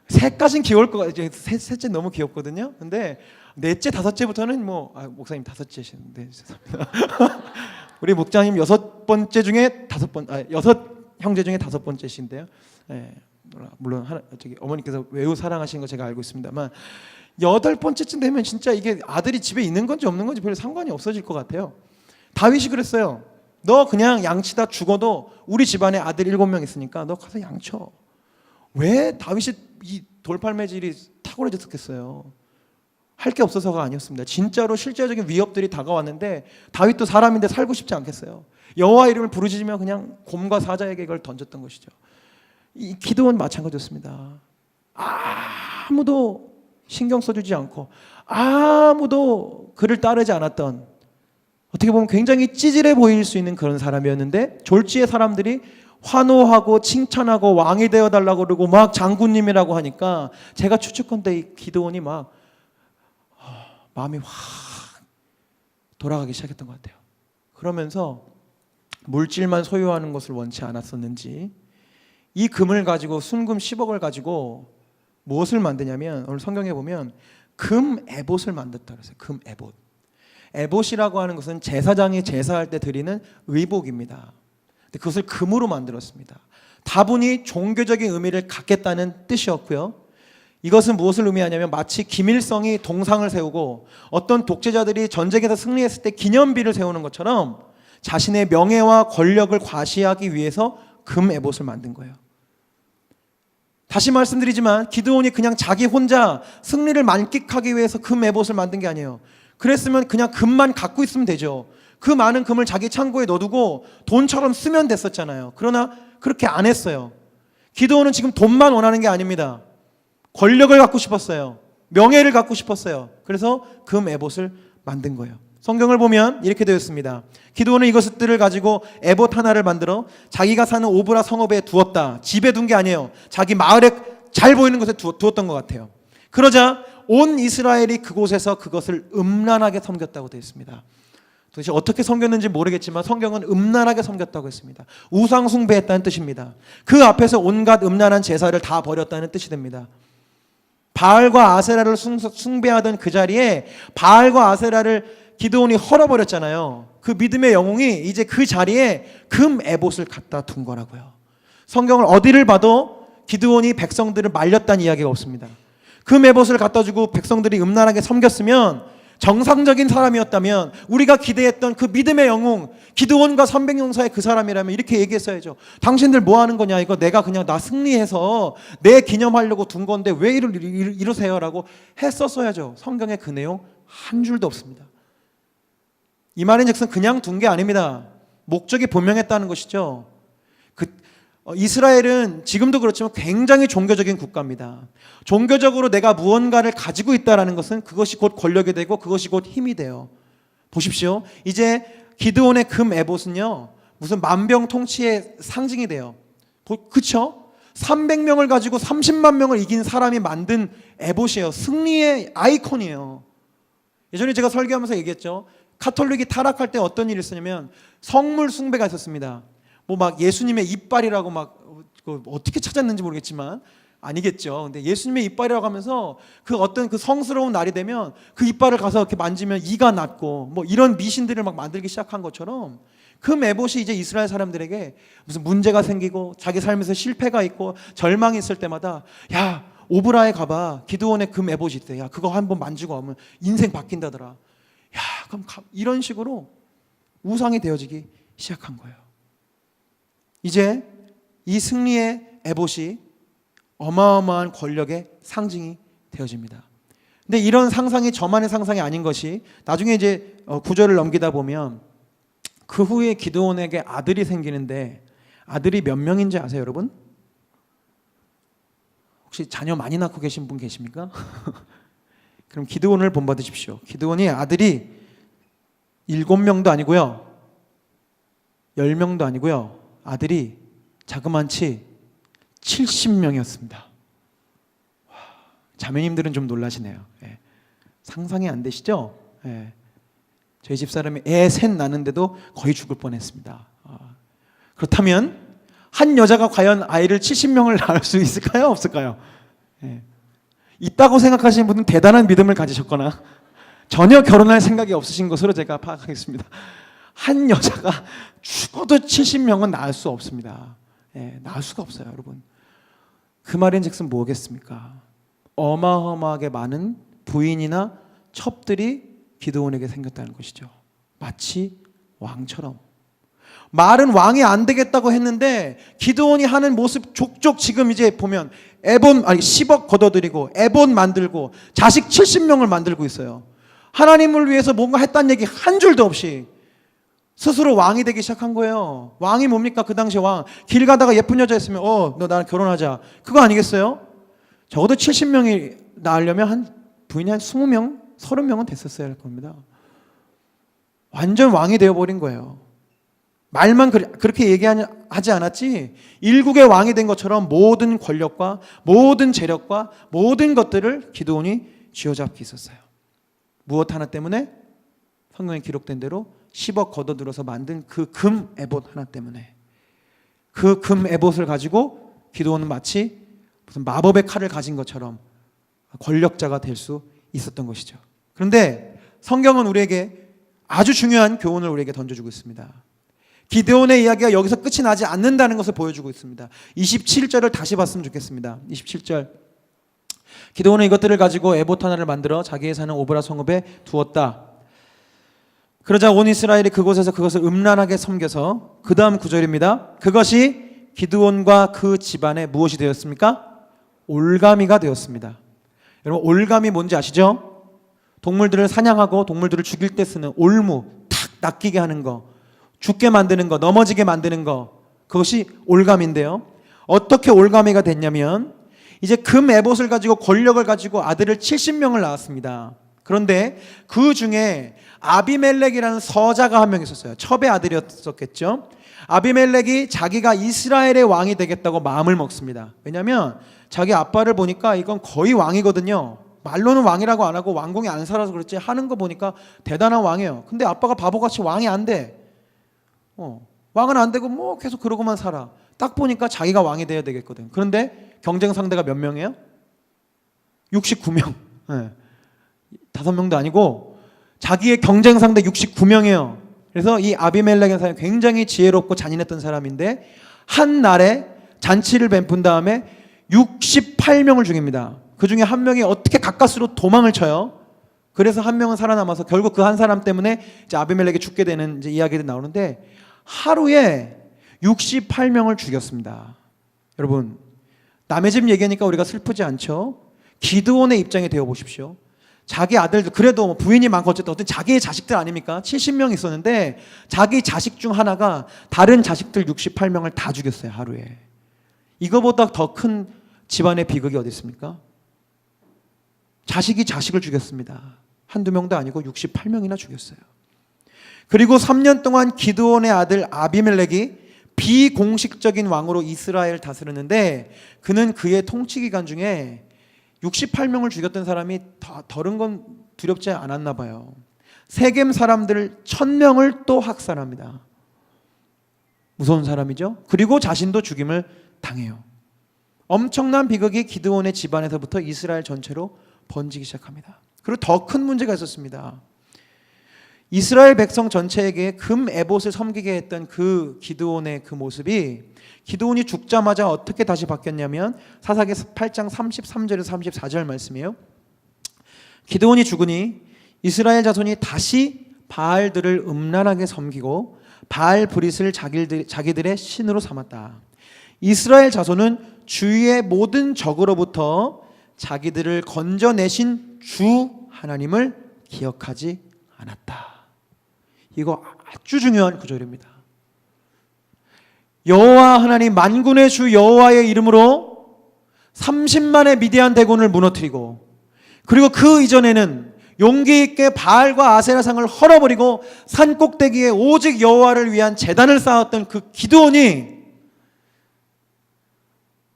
셋까진 귀여울 것 같아요. 셋째 너무 귀엽거든요. 근데 넷째, 다섯째부터는 목사님 다섯째신데 죄송합니다. 우리 목장님 6번째 중에 6 형제 중에 5번째신데요. 예, 물론 어머니께서 매우 사랑하시는 거 제가 알고 있습니다만 8번째쯤 되면 진짜 이게 아들이 집에 있는 건지 없는 건지 별로 상관이 없어질 것 같아요. 다윗이 그랬어요. 너 그냥 양치다 죽어도 우리 집안에 아들 7명 있으니까 너 가서 양쳐. 왜 다윗이 이 돌팔매질이 탁월해졌겠어요? 할 게 없어서가 아니었습니다. 진짜로 실제적인 위협들이 다가왔는데 다윗도 사람인데 살고 싶지 않겠어요. 여호와 이름을 부르짖으며 그냥 곰과 사자에게 이걸 던졌던 것이죠. 이 기드온 마찬가지였습니다. 아무도 신경 써주지 않고 아무도 그를 따르지 않았던, 어떻게 보면 굉장히 찌질해 보일 수 있는 그런 사람이었는데 졸지에 사람들이 환호하고 칭찬하고 왕이 되어달라고 그러고 막 장군님이라고 하니까 제가 추측컨대 이 기드온이 막 마음이 확 돌아가기 시작했던 것 같아요. 그러면서 물질만 소유하는 것을 원치 않았었는지 이 금을 가지고 순금 10억을 가지고 무엇을 만드냐면 오늘 성경에 보면 금 에봇을 만들었다 그랬어요. 금 에봇. 에봇이라고 하는 것은 제사장이 제사할 때 드리는 의복입니다. 근데 그것을 금으로 만들었습니다. 다분히 종교적인 의미를 갖겠다는 뜻이었고요. 이것은 무엇을 의미하냐면 마치 김일성이 동상을 세우고 어떤 독재자들이 전쟁에서 승리했을 때 기념비를 세우는 것처럼 자신의 명예와 권력을 과시하기 위해서 금 에봇을 만든 거예요. 다시 말씀드리지만 기드온이 그냥 자기 혼자 승리를 만끽하기 위해서 금 에봇을 만든 게 아니에요. 그랬으면 그냥 금만 갖고 있으면 되죠. 그 많은 금을 자기 창고에 넣어두고 돈처럼 쓰면 됐었잖아요. 그러나 그렇게 안 했어요. 기드온은 지금 돈만 원하는 게 아닙니다. 권력을 갖고 싶었어요. 명예를 갖고 싶었어요. 그래서 금 에봇을 만든 거예요. 성경을 보면 이렇게 되어 있습니다. 기드온은 이것들을 가지고 에봇 하나를 만들어 자기가 사는 오브라 성읍에 두었다. 집에 둔 게 아니에요. 자기 마을에 잘 보이는 곳에 두었던 것 같아요. 그러자 온 이스라엘이 그곳에서 그것을 음란하게 섬겼다고 되어 있습니다. 도대체 어떻게 섬겼는지 모르겠지만 성경은 음란하게 섬겼다고 했습니다. 우상 숭배했다는 뜻입니다. 그 앞에서 온갖 음란한 제사를 다 버렸다는 뜻이 됩니다. 바알과 아세라를 숭배하던 그 자리에 바알과 아세라를 기드온이 헐어버렸잖아요. 그 믿음의 영웅이 이제 그 자리에 금 에봇을 갖다 둔 거라고요. 성경을 어디를 봐도 기드온이 백성들을 말렸다는 이야기가 없습니다. 금 에봇을 갖다 주고 백성들이 음란하게 섬겼으면, 정상적인 사람이었다면, 우리가 기대했던 그 믿음의 영웅 기드온과 300용사의 그 사람이라면 이렇게 얘기했어야죠. 당신들 뭐 하는 거냐, 이거 내가 그냥 나 승리해서 내 기념하려고 둔 건데 왜 이러세요? 라고 했었어야죠. 성경에 그 내용 한 줄도 없습니다. 이 말인즉슨 그냥 둔 게 아닙니다. 목적이 분명했다는 것이죠. 이스라엘은 지금도 그렇지만 굉장히 종교적인 국가입니다. 종교적으로 내가 무언가를 가지고 있다는 것은 그것이 곧 권력이 되고 그것이 곧 힘이 돼요. 보십시오. 이제 기드온의 금 에봇은요, 무슨 만병통치의 상징이 돼요. 그렇죠? 300명을 가지고 30만 명을 이긴 사람이 만든 에봇이에요. 승리의 아이콘이에요. 예전에 제가 설교하면서 얘기했죠. 카톨릭이 타락할 때 어떤 일이 있었냐면 성물 숭배가 있었습니다. 뭐 막 예수님의 이빨이라고 막 어떻게 찾았는지 모르겠지만 아니겠죠. 근데 예수님의 이빨이라고 하면서 그 어떤 그 성스러운 날이 되면 그 이빨을 가서 이렇게 만지면 이가 낫고 뭐 이런 미신들을 막 만들기 시작한 것처럼, 그 에봇이 이제 이스라엘 사람들에게 무슨 문제가 생기고 자기 삶에서 실패가 있고 절망이 있을 때마다, 야 오브라에 가봐, 기드온의 금 에봇이 있대, 야 그거 한번 만지고 오면 인생 바뀐다더라, 야 그럼 이런 식으로 우상이 되어지기 시작한 거예요. 이제 이 승리의 에봇이 어마어마한 권력의 상징이 되어집니다. 근데 이런 상상이 저만의 상상이 아닌 것이, 나중에 이제 구절을 넘기다 보면 그 후에 기드온에게 아들이 생기는데, 아들이 몇 명인지 아세요, 여러분? 혹시 자녀 많이 낳고 계신 분 계십니까? 그럼 기드온을 본받으십시오. 기드온이 아들이 7명도 아니고요, 10명도 아니고요, 아들이 자그만치 70명이었습니다. 자매님들은 좀 놀라시네요. 예. 상상이 안 되시죠? 예. 저희 집사람이 애 셋 낳는데도 거의 죽을 뻔했습니다. 그렇다면 한 여자가 과연 아이를 70명을 낳을 수 있을까요? 없을까요? 예. 있다고 생각하시는 분은 대단한 믿음을 가지셨거나 전혀 결혼할 생각이 없으신 것으로 제가 파악하겠습니다. 한 여자가 죽어도 70명은 낳을 수 없습니다. 예, 낳을 수가 없어요, 여러분. 그 말인즉슨 뭐겠습니까? 어마어마하게 많은 부인이나 첩들이 기드온에게 생겼다는 것이죠. 마치 왕처럼. 말은 왕이 안 되겠다고 했는데 기드온이 하는 모습 족족 지금 이제 보면 10억 걷어들이고 에봇 만들고 자식 70명을 만들고 있어요. 하나님을 위해서 뭔가 했다는 얘기 한 줄도 없이 스스로 왕이 되기 시작한 거예요. 왕이 뭡니까? 그 당시 왕, 길 가다가 예쁜 여자 있으면 너 나랑 결혼하자, 그거 아니겠어요? 적어도 70명이 낳으려면 한 부인이 한 20명, 30명은 됐었어야 할 겁니다. 완전 왕이 되어버린 거예요. 말만 그렇게 얘기하지 않았지, 일국의 왕이 된 것처럼 모든 권력과 모든 재력과 모든 것들을 기드온이 쥐어잡고 있었어요. 무엇 하나 때문에? 성경에 기록된 대로 10억 걷어들어서 만든 그 금 에봇 하나 때문에. 그 금 에봇을 가지고 기드온은 마치 무슨 마법의 칼을 가진 것처럼 권력자가 될 수 있었던 것이죠. 그런데 성경은 우리에게 아주 중요한 교훈을 우리에게 던져주고 있습니다. 기드온의 이야기가 여기서 끝이 나지 않는다는 것을 보여주고 있습니다. 27절을 다시 봤으면 좋겠습니다. 27절. 기드온은 이것들을 가지고 에봇 하나를 만들어 자기의 사는 오브라 성읍에 두었다. 그러자 온 이스라엘이 그곳에서 그것을 음란하게 섬겨서, 그 다음 구절입니다. 그것이 기드온과 그 집안에 무엇이 되었습니까? 올가미가 되었습니다. 여러분, 올감이 뭔지 아시죠? 동물들을 사냥하고 동물들을 죽일 때 쓰는 올무, 탁 낚이게 하는 거, 죽게 만드는 거, 넘어지게 만드는 거, 그것이 올감인데요. 어떻게 올가미가 됐냐면, 이제 금 에봇을 가지고 권력을 가지고 아들을 70명을 낳았습니다. 그런데 그 중에 아비멜렉이라는 서자가 한 명 있었어요. 첩의 아들이었겠죠. 아비멜렉이 자기가 이스라엘의 왕이 되겠다고 마음을 먹습니다. 왜냐하면 자기 아빠를 보니까 이건 거의 왕이거든요. 말로는 왕이라고 안 하고 왕궁에 안 살아서 그렇지 하는 거 보니까 대단한 왕이에요. 근데 아빠가 바보같이 왕이 안 돼. 왕은 안 되고 뭐 계속 그러고만 살아. 딱 보니까 자기가 왕이 돼야 되겠거든. 그런데 경쟁 상대가 몇 명이에요? 69명. 5명도 아니고 자기의 경쟁 상대 69명이에요. 그래서 이 아비멜렉이라는 사람이 굉장히 지혜롭고 잔인했던 사람인데 한 날에 잔치를 베푼 다음에 68명을 죽입니다. 그 중에 한 명이 어떻게 가까스로 도망을 쳐요. 그래서 한 명은 살아남아서 결국 그 한 사람 때문에 이제 아비멜렉이 죽게 되는 이제 이야기들이 나오는데 하루에 68명을 죽였습니다. 여러분, 남의 집 얘기하니까 우리가 슬프지 않죠? 기드온의 입장에 되어 보십시오. 자기 아들들, 그래도 뭐 부인이 많고 어쨌든 자기의 자식들 아닙니까? 70명 있었는데 자기 자식 중 하나가 다른 자식들 68명을 다 죽였어요, 하루에. 이거보다 더 큰 집안의 비극이 어디 있습니까? 자식이 자식을 죽였습니다. 한두 명도 아니고 68명이나 죽였어요. 그리고 3년 동안 기드온의 아들 아비멜렉이 비공식적인 왕으로 이스라엘을 다스렸는데 그는 그의 통치 기간 중에 68명을 죽였던 사람이 덜은 건 두렵지 않았나 봐요. 세겜 사람들 1000명을 또 학살합니다. 무서운 사람이죠. 그리고 자신도 죽임을 당해요. 엄청난 비극이 기드온의 집안에서부터 이스라엘 전체로 번지기 시작합니다. 그리고 더 큰 문제가 있었습니다. 이스라엘 백성 전체에게 금 에봇을 섬기게 했던 그 기드온의 그 모습이 기드온이 죽자마자 어떻게 다시 바뀌었냐면 사사기 8장 33절에서 34절 말씀이에요. 기드온이 죽으니 이스라엘 자손이 다시 바알들을 음란하게 섬기고 바알 브릿을 자기들의 신으로 삼았다. 이스라엘 자손은 주위의 모든 적으로부터 자기들을 건져내신 주 하나님을 기억하지 않았다. 이거 아주 중요한 구절입니다. 여호와 하나님 만군의 주 여호와의 이름으로 30만의 미디안 대군을 무너뜨리고 그리고 그 이전에는 용기 있게 바알과 아세라상을 헐어버리고 산 꼭대기에 오직 여호와를 위한 제단을 쌓았던 그 기드온이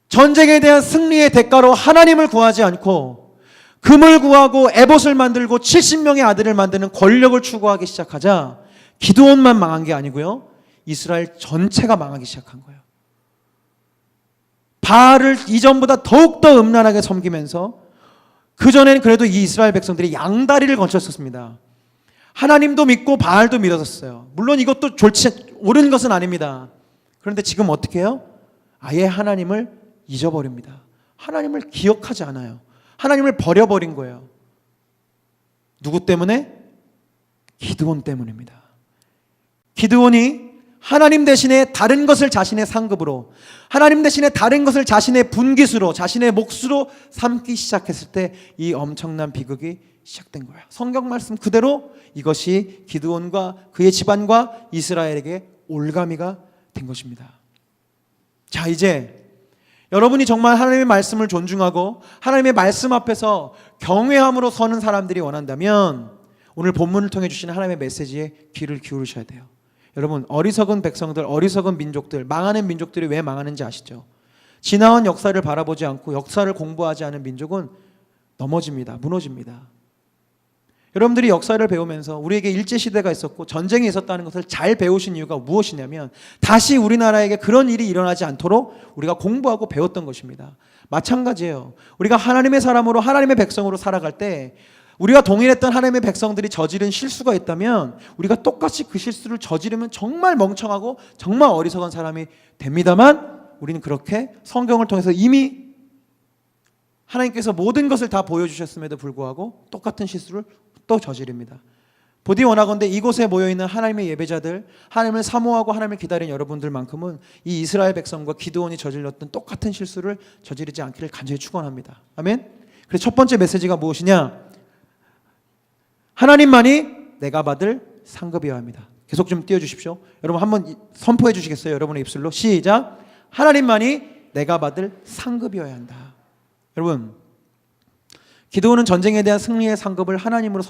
전쟁에 대한 승리의 대가로 하나님을 구하지 않고 금을 구하고 에봇을 만들고 70명의 아들을 만드는 권력을 추구하기 시작하자 기드온만 망한 게 아니고요, 이스라엘 전체가 망하기 시작한 거예요. 바알을 이전보다 더욱더 음란하게 섬기면서 그전에는 그래도 이 이스라엘 백성들이 양다리를 걸쳤었습니다. 하나님도 믿고 바알도 믿었었어요. 물론 이것도 옳은 것은 아닙니다. 그런데 지금 어떻게 해요? 아예 하나님을 잊어버립니다. 하나님을 기억하지 않아요. 하나님을 버려버린 거예요. 누구 때문에? 기드온 때문입니다. 기드온이 하나님 대신에 다른 것을 자신의 상급으로, 하나님 대신에 다른 것을 자신의 분깃으로, 자신의 몫으로 삼기 시작했을 때 이 엄청난 비극이 시작된 거예요. 성경 말씀 그대로 이것이 기드온과 그의 집안과 이스라엘에게 올가미가 된 것입니다. 자, 이제 여러분이 정말 하나님의 말씀을 존중하고 하나님의 말씀 앞에서 경외함으로 서는 사람들이 원한다면 오늘 본문을 통해 주시는 하나님의 메시지에 귀를 기울이셔야 돼요. 여러분, 어리석은 백성들, 어리석은 민족들, 망하는 민족들이 왜 망하는지 아시죠? 지나온 역사를 바라보지 않고 역사를 공부하지 않은 민족은 넘어집니다. 무너집니다. 여러분들이 역사를 배우면서 우리에게 일제시대가 있었고 전쟁이 있었다는 것을 잘 배우신 이유가 무엇이냐면 다시 우리나라에게 그런 일이 일어나지 않도록 우리가 공부하고 배웠던 것입니다. 마찬가지예요. 우리가 하나님의 사람으로 하나님의 백성으로 살아갈 때 우리가 동일했던 하나님의 백성들이 저지른 실수가 있다면 우리가 똑같이 그 실수를 저지르면 정말 멍청하고 정말 어리석은 사람이 됩니다만 우리는 그렇게 성경을 통해서 이미 하나님께서 모든 것을 다 보여주셨음에도 불구하고 똑같은 실수를 또 저지릅니다. 보디 원하건대 이곳에 모여있는 하나님의 예배자들, 하나님을 사모하고 하나님을 기다린 여러분들만큼은 이 이스라엘 백성과 기드온이 저질렀던 똑같은 실수를 저지르지 않기를 간절히 축원합니다. 아멘. 그래서 첫 번째 메시지가 무엇이냐? 하나님만이 내가 받을 상급이어야 합니다. 계속 좀 띄워주십시오. 여러분 한번 선포해 주시겠어요? 여러분의 입술로 시작. 하나님만이 내가 받을 상급이어야 한다. 여러분, 기드온은 전쟁에 대한 승리의 상급을 하나님으로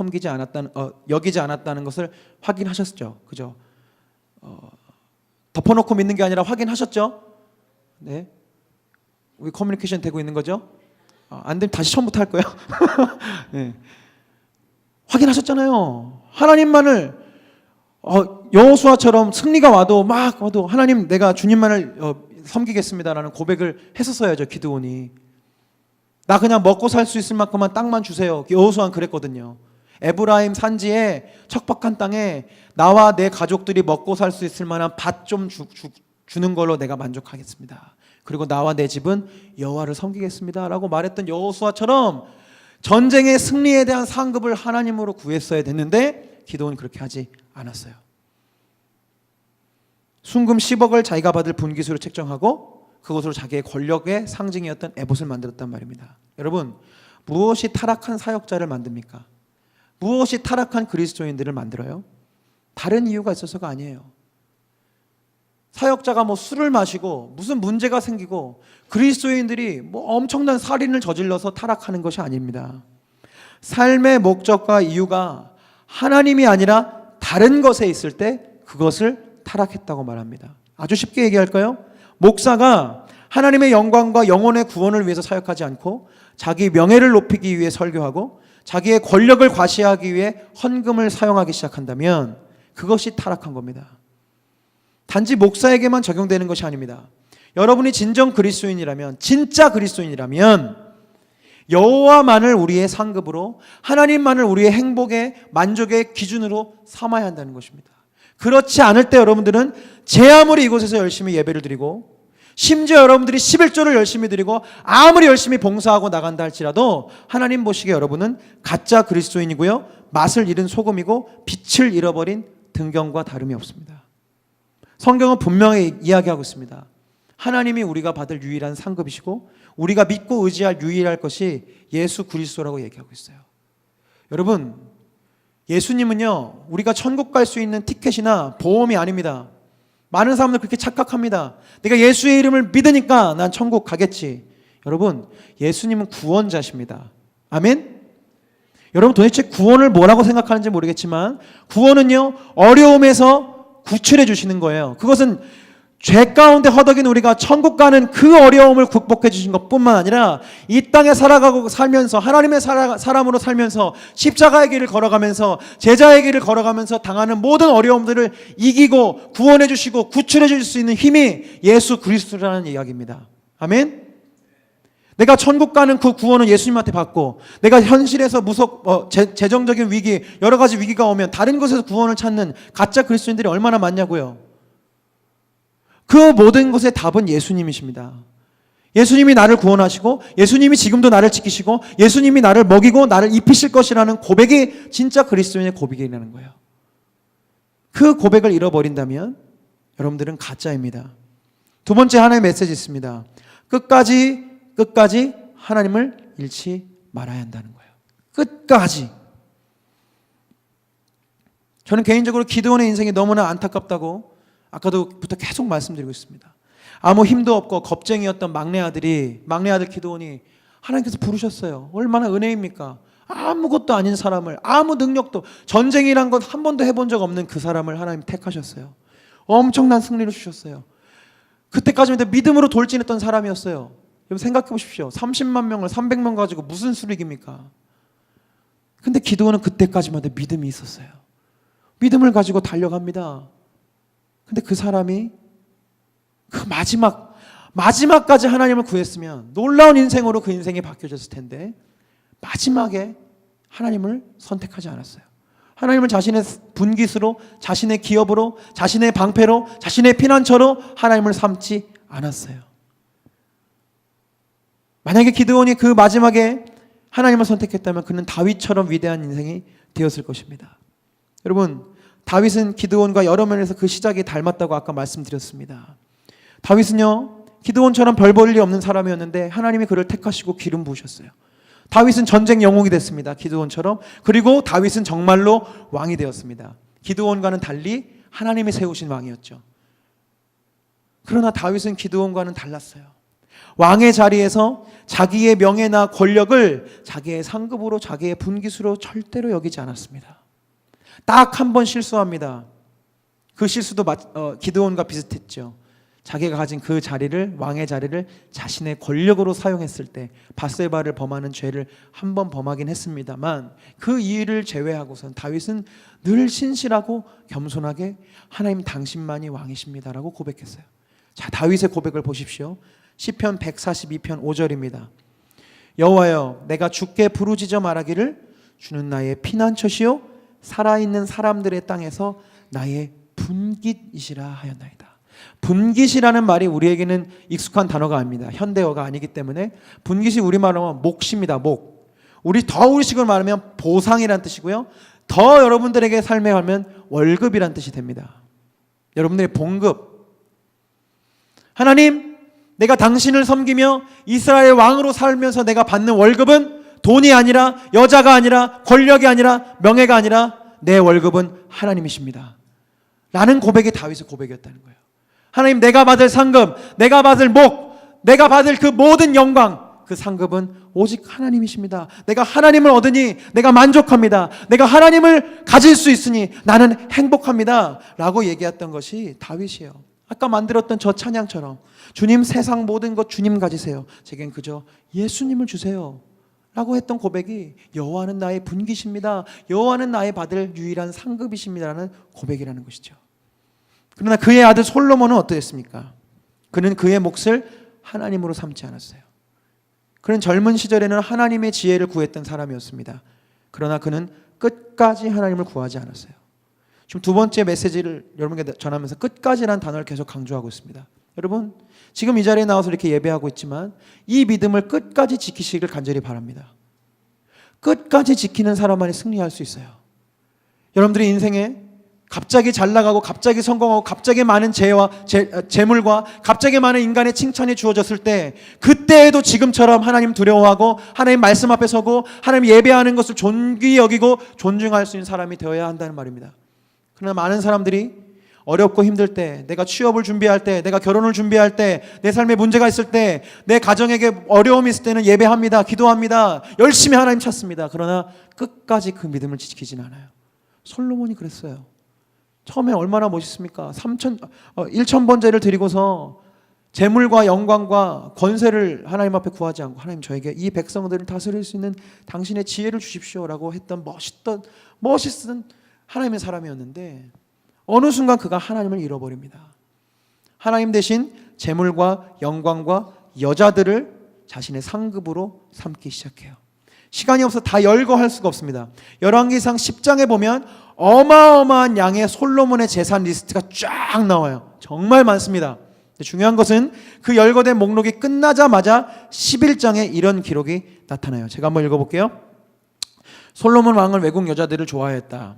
여기지 않았다는 것을 확인하셨죠. 그죠? 덮어놓고 믿는 게 아니라 확인하셨죠? 네. 우리 커뮤니케이션 되고 있는 거죠? 안 되면 다시 처음부터 할 거예요. 네. 확인하셨잖아요. 하나님만을 여호수아처럼 승리가 와도 하나님 내가 주님만을 섬기겠습니다라는 고백을 했었어야죠. 기드온이. 나 그냥 먹고 살 수 있을 만큼만 땅만 주세요. 여호수아는 그랬거든요. 에브라임 산지에 척박한 땅에 나와 내 가족들이 먹고 살 수 있을 만한 밭 좀 주는 걸로 내가 만족하겠습니다. 그리고 나와 내 집은 여호와를 섬기겠습니다 라고 말했던 여호수아처럼 전쟁의 승리에 대한 상급을 하나님으로 구했어야 됐는데 기드온은 그렇게 하지 않았어요. 순금 10억을 자기가 받을 분기수로 책정하고 그것으로 자기의 권력의 상징이었던 에봇을 만들었단 말입니다. 여러분, 무엇이 타락한 사역자를 만듭니까? 무엇이 타락한 그리스도인들을 만들어요? 다른 이유가 있어서가 아니에요. 사역자가 술을 마시고 무슨 문제가 생기고 그리스도인들이 엄청난 살인을 저질러서 타락하는 것이 아닙니다. 삶의 목적과 이유가 하나님이 아니라 다른 것에 있을 때 그것을 타락했다고 말합니다. 아주 쉽게 얘기할까요? 목사가 하나님의 영광과 영혼의 구원을 위해서 사역하지 않고 자기 명예를 높이기 위해 설교하고 자기의 권력을 과시하기 위해 헌금을 사용하기 시작한다면 그것이 타락한 겁니다. 단지 목사에게만 적용되는 것이 아닙니다. 여러분이 진정 그리스도인이라면, 진짜 그리스도인이라면 여호와만을 우리의 상급으로, 하나님만을 우리의 행복의 만족의 기준으로 삼아야 한다는 것입니다. 그렇지 않을 때 여러분들은 제 아무리 이곳에서 열심히 예배를 드리고 심지어 여러분들이 11조를 열심히 드리고 아무리 열심히 봉사하고 나간다 할지라도 하나님 보시기에 여러분은 가짜 그리스도인이고요, 맛을 잃은 소금이고 빛을 잃어버린 등경과 다름이 없습니다. 성경은 분명히 이야기하고 있습니다. 하나님이 우리가 받을 유일한 상급이시고 우리가 믿고 의지할 유일할 것이 예수 그리스도라고 얘기하고 있어요. 여러분, 예수님은요, 우리가 천국 갈 수 있는 티켓이나 보험이 아닙니다. 많은 사람들 그렇게 착각합니다. 내가 예수의 이름을 믿으니까 난 천국 가겠지. 여러분, 예수님은 구원자십니다. 아멘? 여러분, 도대체 구원을 뭐라고 생각하는지 모르겠지만 구원은요, 어려움에서 구출해 주시는 거예요. 그것은 죄 가운데 허덕인 우리가 천국 가는 그 어려움을 극복해 주신 것뿐만 아니라 이 땅에 살아가고 살면서 하나님의 사람으로 살면서 십자가의 길을 걸어가면서 제자의 길을 걸어가면서 당하는 모든 어려움들을 이기고 구원해 주시고 구출해 주실 수 있는 힘이 예수 그리스도라는 이야기입니다. 아멘? 내가 천국 가는 그 구원은 예수님한테 받고 내가 현실에서 재정적인 위기, 여러 가지 위기가 오면 다른 곳에서 구원을 찾는 가짜 그리스도인들이 얼마나 많냐고요. 그 모든 것의 답은 예수님이십니다. 예수님이 나를 구원하시고 예수님이 지금도 나를 지키시고 예수님이 나를 먹이고 나를 입히실 것이라는 고백이 진짜 그리스도인의 고백이라는 거예요. 그 고백을 잃어버린다면 여러분들은 가짜입니다. 두 번째 하나의 메시지 있습니다. 끝까지 하나님을 잃지 말아야 한다는 거예요. 끝까지. 저는 개인적으로 기드온의 인생이 너무나 안타깝다고 아까도부터 계속 말씀드리고 있습니다. 아무 힘도 없고 겁쟁이였던 막내 아들 기드온이 하나님께서 부르셨어요. 얼마나 은혜입니까? 아무것도 아닌 사람을, 아무 능력도, 전쟁이란 건 한 번도 해본 적 없는 그 사람을 하나님 택하셨어요. 엄청난 승리를 주셨어요. 그때까지만 해도 믿음으로 돌진했던 사람이었어요. 여러분 생각해 보십시오. 30만 명을 300명 가지고 무슨 수를 이깁니까? 근데 기드온은 그때까지만 해도 믿음이 있었어요. 믿음을 가지고 달려갑니다. 근데 그 사람이 그 마지막까지 하나님을 구했으면 놀라운 인생으로 그 인생이 바뀌어졌을 텐데 마지막에 하나님을 선택하지 않았어요. 하나님을 자신의 분깃으로, 자신의 기업으로, 자신의 방패로, 자신의 피난처로 하나님을 삼지 않았어요. 만약에 기드온이 그 마지막에 하나님을 선택했다면 그는 다윗처럼 위대한 인생이 되었을 것입니다. 여러분, 다윗은 기드온과 여러 면에서 그 시작이 닮았다고 아까 말씀드렸습니다. 다윗은요, 기드온처럼 별 볼 일 없는 사람이었는데 하나님이 그를 택하시고 기름 부으셨어요. 다윗은 전쟁 영웅이 됐습니다. 기드온처럼. 그리고 다윗은 정말로 왕이 되었습니다. 기드온과는 달리 하나님이 세우신 왕이었죠. 그러나 다윗은 기드온과는 달랐어요. 왕의 자리에서 자기의 명예나 권력을 자기의 상급으로, 자기의 분깃으로 절대로 여기지 않았습니다. 딱 한 번 실수합니다. 그 실수도 기드온과 비슷했죠. 자기가 가진 그 자리를, 왕의 자리를 자신의 권력으로 사용했을 때 밧세바를 범하는 죄를 한 번 범하긴 했습니다만, 그 이유를 제외하고선 다윗은 늘 신실하고 겸손하게 하나님 당신만이 왕이십니다라고 고백했어요. 자, 다윗의 고백을 보십시오. 시편 142편 5절입니다. 여호와여, 내가 주께 부르짖어 말하기를 주는 나의 피난처시요 살아있는 사람들의 땅에서 나의 분깃이시라 하였나이다. 분깃이라는 말이 우리에게는 익숙한 단어가 아닙니다. 현대어가 아니기 때문에 분깃이 우리말로 하면 몫입니다. 몫. 우리식으로 말하면 보상이란 뜻이고요. 더 여러분들에게 삶에 하면 월급이란 뜻이 됩니다. 여러분들의 봉급. 하나님, 내가 당신을 섬기며 이스라엘 왕으로 살면서 내가 받는 월급은 돈이 아니라, 여자가 아니라, 권력이 아니라, 명예가 아니라 내 월급은 하나님이십니다 라는 고백이 다윗의 고백이었다는 거예요. 하나님, 내가 받을 상급, 내가 받을 목, 내가 받을 그 모든 영광, 그 상급은 오직 하나님이십니다. 내가 하나님을 얻으니 내가 만족합니다. 내가 하나님을 가질 수 있으니 나는 행복합니다 라고 얘기했던 것이 다윗이에요. 아까 만들었던 저 찬양처럼 주님, 세상 모든 것 주님 가지세요. 제겐 그저 예수님을 주세요 라고 했던 고백이 여호와는 나의 분깃입니다, 여호와는 나의 받을 유일한 상급이십니다라는 고백이라는 것이죠. 그러나 그의 아들 솔로몬은 어떠했습니까? 그는 그의 몫을 하나님으로 삼지 않았어요. 그는 젊은 시절에는 하나님의 지혜를 구했던 사람이었습니다. 그러나 그는 끝까지 하나님을 구하지 않았어요. 지금 두 번째 메시지를 여러분께 전하면서 끝까지라는 단어를 계속 강조하고 있습니다. 여러분, 지금 이 자리에 나와서 이렇게 예배하고 있지만 이 믿음을 끝까지 지키시길 간절히 바랍니다. 끝까지 지키는 사람만이 승리할 수 있어요. 여러분들의 인생에 갑자기 잘 나가고 갑자기 성공하고 갑자기 많은 재물과 갑자기 많은 인간의 칭찬이 주어졌을 때, 그때에도 지금처럼 하나님 두려워하고 하나님 말씀 앞에 서고 하나님 예배하는 것을 존귀히 여기고 존중할 수 있는 사람이 되어야 한다는 말입니다. 그러나 많은 사람들이 어렵고 힘들 때, 내가 취업을 준비할 때, 내가 결혼을 준비할 때, 내 삶에 문제가 있을 때, 내 가정에게 어려움이 있을 때는 예배합니다, 기도합니다, 열심히 하나님 찾습니다. 그러나 끝까지 그 믿음을 지키진 않아요. 솔로몬이 그랬어요. 처음에 얼마나 멋있습니까? 1,000번제를 드리고서 재물과 영광과 권세를 하나님 앞에 구하지 않고, 하나님, 저에게 이 백성들을 다스릴 수 있는 당신의 지혜를 주십시오라고 했던 멋있던 하나님의 사람이었는데, 어느 순간 그가 하나님을 잃어버립니다. 하나님 대신 재물과 영광과 여자들을 자신의 상급으로 삼기 시작해요. 시간이 없어서 다 열거할 수가 없습니다. 열왕기상 10장에 보면 어마어마한 양의 솔로몬의 재산 리스트가 쫙 나와요. 정말 많습니다. 중요한 것은 그 열거된 목록이 끝나자마자 11장에 이런 기록이 나타나요. 제가 한번 읽어볼게요. 솔로몬 왕은 외국 여자들을 좋아했다.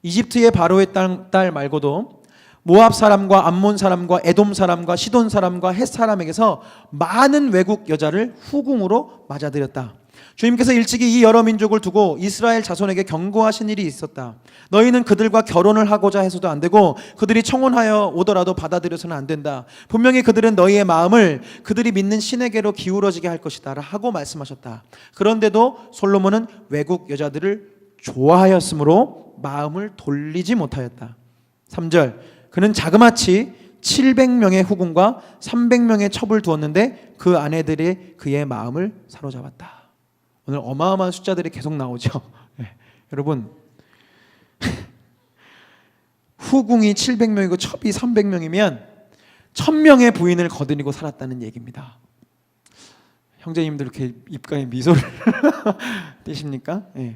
이집트의 바로의 딸 말고도 모압 사람과 암몬 사람과 에돔 사람과 시돈 사람과 헷 사람에게서 많은 외국 여자를 후궁으로 맞아들였다. 주님께서 일찍이 이 여러 민족을 두고 이스라엘 자손에게 경고하신 일이 있었다. 너희는 그들과 결혼을 하고자 해서도 안 되고 그들이 청혼하여 오더라도 받아들여서는 안 된다. 분명히 그들은 너희의 마음을 그들이 믿는 신에게로 기울어지게 할 것이다 하고 말씀하셨다. 그런데도 솔로몬은 외국 여자들을 좋아하였으므로 마음을 돌리지 못하였다. 3절, 그는 자그마치 700명의 후궁과 300명의 첩을 두었는데 그 아내들이 그의 마음을 사로잡았다. 오늘 어마어마한 숫자들이 계속 나오죠. 네. 여러분, 후궁이 700명이고 첩이 300명이면 1000명의 부인을 거느리고 살았다는 얘기입니다. 형제님들 이렇게 입가에 미소를 띄십니까? 네.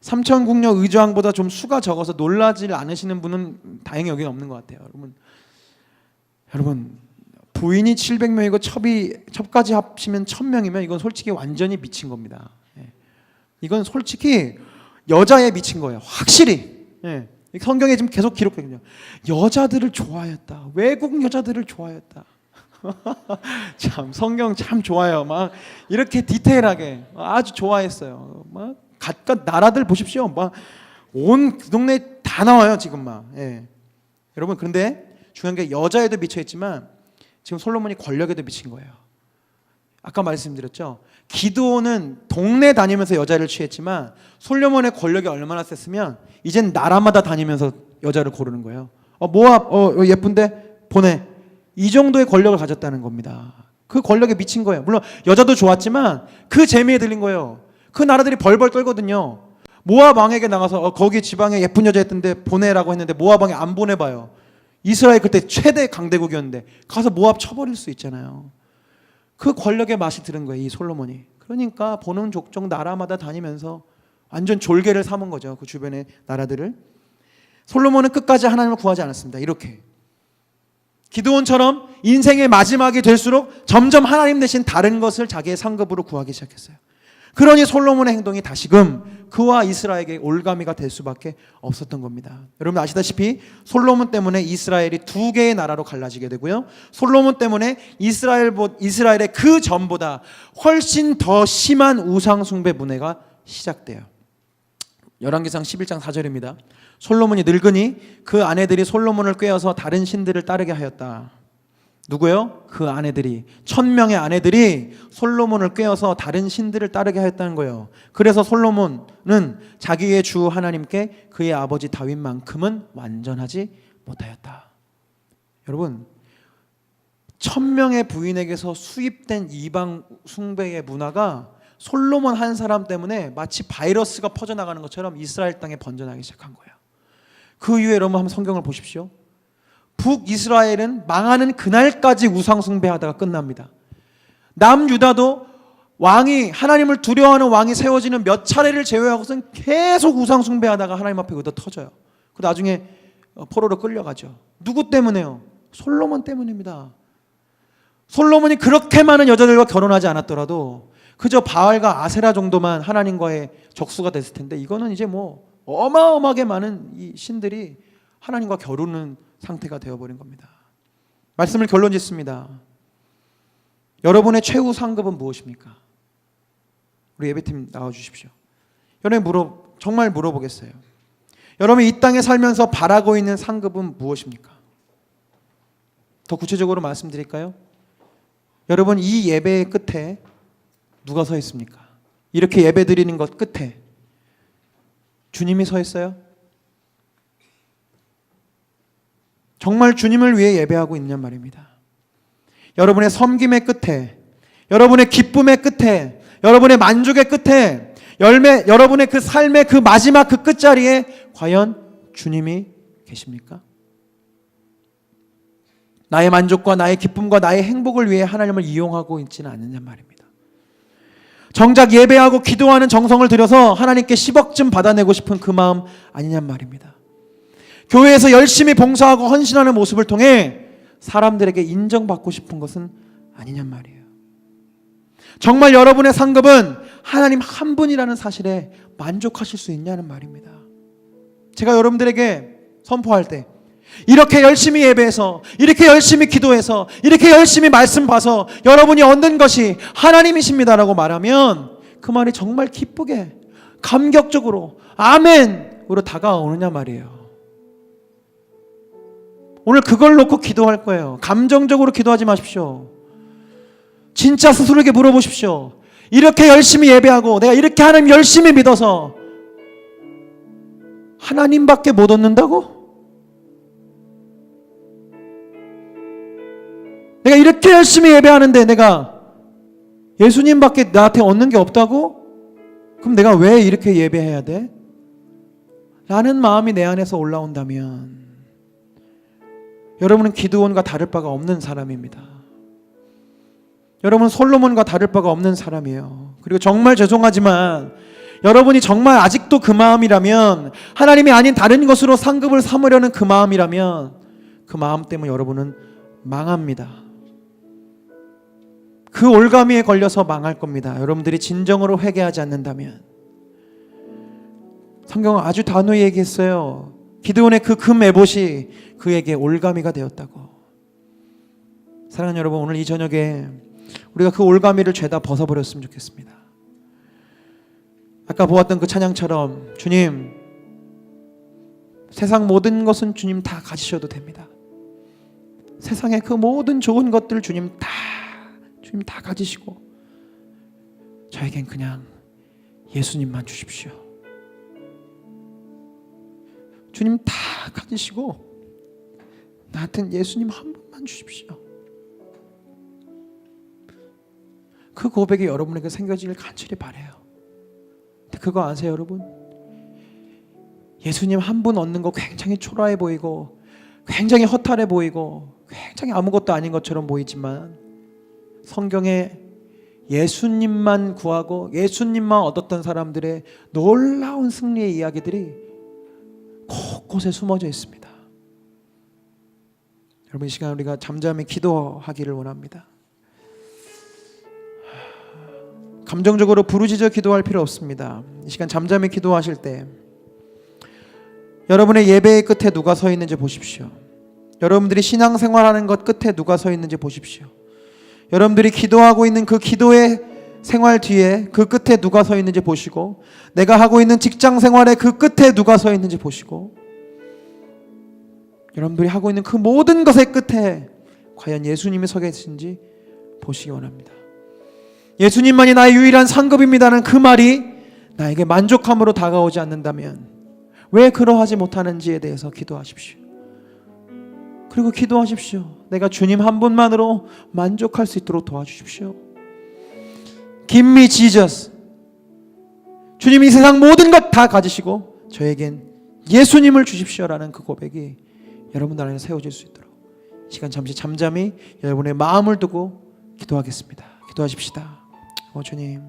삼천궁녀 의조왕보다 좀 수가 적어서 놀라지 않으시는 분은 다행히 여기는 없는 것 같아요. 여러분, 부인이 700명이고 첩까지 합치면 1000명이면 이건 솔직히 완전히 미친 겁니다. 이건 솔직히 여자에 미친 거예요. 확실히. 성경에 지금 계속 기록되거든요. 여자들을 좋아했다. 외국 여자들을 좋아했다. 참 성경 참 좋아요. 막 이렇게 디테일하게 아주 좋아했어요. 막 갖가 나라들 보십시오. 막 온 그 동네 다 나와요 지금 막. 여러분, 그런데 중요한 게 여자에도 미쳐 있지만 지금 솔로몬이 권력에도 미친 거예요. 아까 말씀드렸죠. 기드온은 동네 다니면서 여자를 취했지만 솔로몬의 권력이 얼마나 셌으면 이젠 나라마다 다니면서 여자를 고르는 거예요. 모압 예쁜데 보내. 이 정도의 권력을 가졌다는 겁니다. 그 권력에 미친 거예요. 물론 여자도 좋았지만 그 재미에 들린 거예요. 그 나라들이 벌벌 떨거든요. 모압 왕에게 나가서 거기 지방에 예쁜 여자 있던데 보내라고 했는데 모압 왕이 안 보내봐요. 이스라엘 그때 최대 강대국이었는데 가서 모압 쳐버릴 수 있잖아요. 그 권력의 맛이 들은 거예요, 이 솔로몬이. 그러니까 보는 족족 나라마다 다니면서 완전 졸개를 삼은 거죠, 그 주변의 나라들을. 솔로몬은 끝까지 하나님을 구하지 않았습니다. 이렇게 기드온처럼 인생의 마지막이 될수록 점점 하나님 대신 다른 것을 자기의 상급으로 구하기 시작했어요. 그러니 솔로몬의 행동이 다시금 그와 이스라엘에게 올가미가 될 수밖에 없었던 겁니다. 여러분 아시다시피 솔로몬 때문에 이스라엘이 두 개의 나라로 갈라지게 되고요. 솔로몬 때문에 이스라엘의 그 전보다 훨씬 더 심한 우상 숭배 문화가 시작돼요. 열왕기상 11장 4절입니다. 솔로몬이 늙으니 그 아내들이 솔로몬을 꾀어서 다른 신들을 따르게 하였다. 누구요? 그 아내들이 1000명의 아내들이 솔로몬을 꾀어서 다른 신들을 따르게 하였다는 거예요. 그래서 솔로몬은 자기의 주 하나님께 그의 아버지 다윗만큼은 완전하지 못하였다. 여러분 1000명의 부인에게서 수입된 이방 숭배의 문화가 솔로몬 한 사람 때문에 마치 바이러스가 퍼져나가는 것처럼 이스라엘 땅에 번져나가기 시작한 거예요. 그 이후에 여러분 한번 성경을 보십시오. 북이스라엘은 망하는 그날까지 우상 숭배하다가 끝납니다. 남유다도 왕이 하나님을 두려워하는 왕이 세워지는 몇 차례를 제외하고서는 계속 우상 숭배하다가 하나님 앞에 얻어 터져요. 그 나중에 포로로 끌려가죠. 누구 때문에요? 솔로몬 때문입니다. 솔로몬이 그렇게 많은 여자들과 결혼하지 않았더라도 그저 바알과 아세라 정도만 하나님과의 적수가 됐을 텐데 이거는 이제 뭐 어마어마하게 많은 이 신들이 하나님과 겨루는 상태가 되어버린 겁니다. 말씀을 결론 짓습니다. 여러분의 최후 상급은 무엇입니까? 우리 예배팀 나와주십시오. 여러분 정말 물어보겠어요. 여러분이 이 땅에 살면서 바라고 있는 상급은 무엇입니까? 더 구체적으로 말씀드릴까요? 여러분 이 예배의 끝에 누가 서 있습니까? 이렇게 예배 드리는 것 끝에 주님이 서 있어요? 정말 주님을 위해 예배하고 있냔 말입니다. 여러분의 섬김의 끝에, 여러분의 기쁨의 끝에, 여러분의 만족의 끝에, 여러분의 그 삶의 그 마지막 그 끝자리에 과연 주님이 계십니까? 나의 만족과 나의 기쁨과 나의 행복을 위해 하나님을 이용하고 있지는 않느냐 말입니다. 정작 예배하고 기도하는 정성을 들여서 하나님께 10억쯤 받아내고 싶은 그 마음 아니냔 말입니다. 교회에서 열심히 봉사하고 헌신하는 모습을 통해 사람들에게 인정받고 싶은 것은 아니냔 말이에요. 정말 여러분의 상급은 하나님 한 분이라는 사실에 만족하실 수 있냐는 말입니다. 제가 여러분들에게 선포할 때 이렇게 열심히 예배해서, 이렇게 열심히 기도해서, 이렇게 열심히 말씀 봐서 여러분이 얻는 것이 하나님이십니다라고 말하면 그 말이 정말 기쁘게 감격적으로 아멘으로 다가오느냐 말이에요. 오늘 그걸 놓고 기도할 거예요. 감정적으로 기도하지 마십시오. 진짜 스스로에게 물어보십시오. 이렇게 열심히 예배하고 내가 이렇게 하나님 열심히 믿어서 하나님밖에 못 얻는다고? 내가 이렇게 열심히 예배하는데 내가 예수님밖에 나한테 얻는 게 없다고? 그럼 내가 왜 이렇게 예배해야 돼? 라는 마음이 내 안에서 올라온다면 여러분은 기드온과 다를 바가 없는 사람입니다. 여러분은 솔로몬과 다를 바가 없는 사람이에요. 그리고 정말 죄송하지만 여러분이 정말 아직도 그 마음이라면, 하나님이 아닌 다른 것으로 상급을 삼으려는 그 마음이라면 그 마음 때문에 여러분은 망합니다. 그 올가미에 걸려서 망할 겁니다. 여러분들이 진정으로 회개하지 않는다면. 성경은 아주 단호히 얘기했어요. 기드온의 그 금 에봇이 그에게 올가미가 되었다고. 사랑하는 여러분, 오늘 이 저녁에 우리가 그 올가미를 죄다 벗어버렸으면 좋겠습니다. 아까 보았던 그 찬양처럼 주님, 세상 모든 것은 주님 다 가지셔도 됩니다. 세상의 그 모든 좋은 것들 주님 다 가지시고 저에겐 그냥 예수님만 주십시오. 주님 다 가지시고 나한테는 예수님 한 분만 주십시오. 그 고백이 여러분에게 생겨지길 간절히 바라요. 근데 그거 아세요, 여러분? 예수님 한 분 얻는 거 굉장히 초라해 보이고 굉장히 허탈해 보이고 굉장히 아무것도 아닌 것처럼 보이지만, 성경에 예수님만 구하고 예수님만 얻었던 사람들의 놀라운 승리의 이야기들이 곳곳에 숨어져 있습니다. 여러분, 이 시간 우리가 잠잠히 기도하기를 원합니다. 감정적으로 부르짖어 기도할 필요 없습니다. 이 시간 잠잠히 기도하실 때 여러분의 예배의 끝에 누가 서 있는지 보십시오. 여러분들이 신앙생활하는 것 끝에 누가 서 있는지 보십시오. 여러분들이 기도하고 있는 그 기도의 생활 뒤에 그 끝에 누가 서 있는지 보시고, 내가 하고 있는 직장 생활의 그 끝에 누가 서 있는지 보시고, 여러분들이 하고 있는 그 모든 것의 끝에 과연 예수님이 서 계신지 보시기 원합니다. 예수님만이 나의 유일한 상급입니다는 그 말이 나에게 만족함으로 다가오지 않는다면 왜 그러하지 못하는지에 대해서 기도하십시오. 그리고 기도하십시오. 내가 주님 한 분만으로 만족할 수 있도록 도와주십시오. Give me Jesus. 주님이 이 세상 모든 것 다 가지시고 저에겐 예수님을 주십시오라는 그 고백이 여러분 안에 세워질 수 있도록 시간 잠시 잠잠히 여러분의 마음을 두고 기도하겠습니다. 기도하십시다. 주님,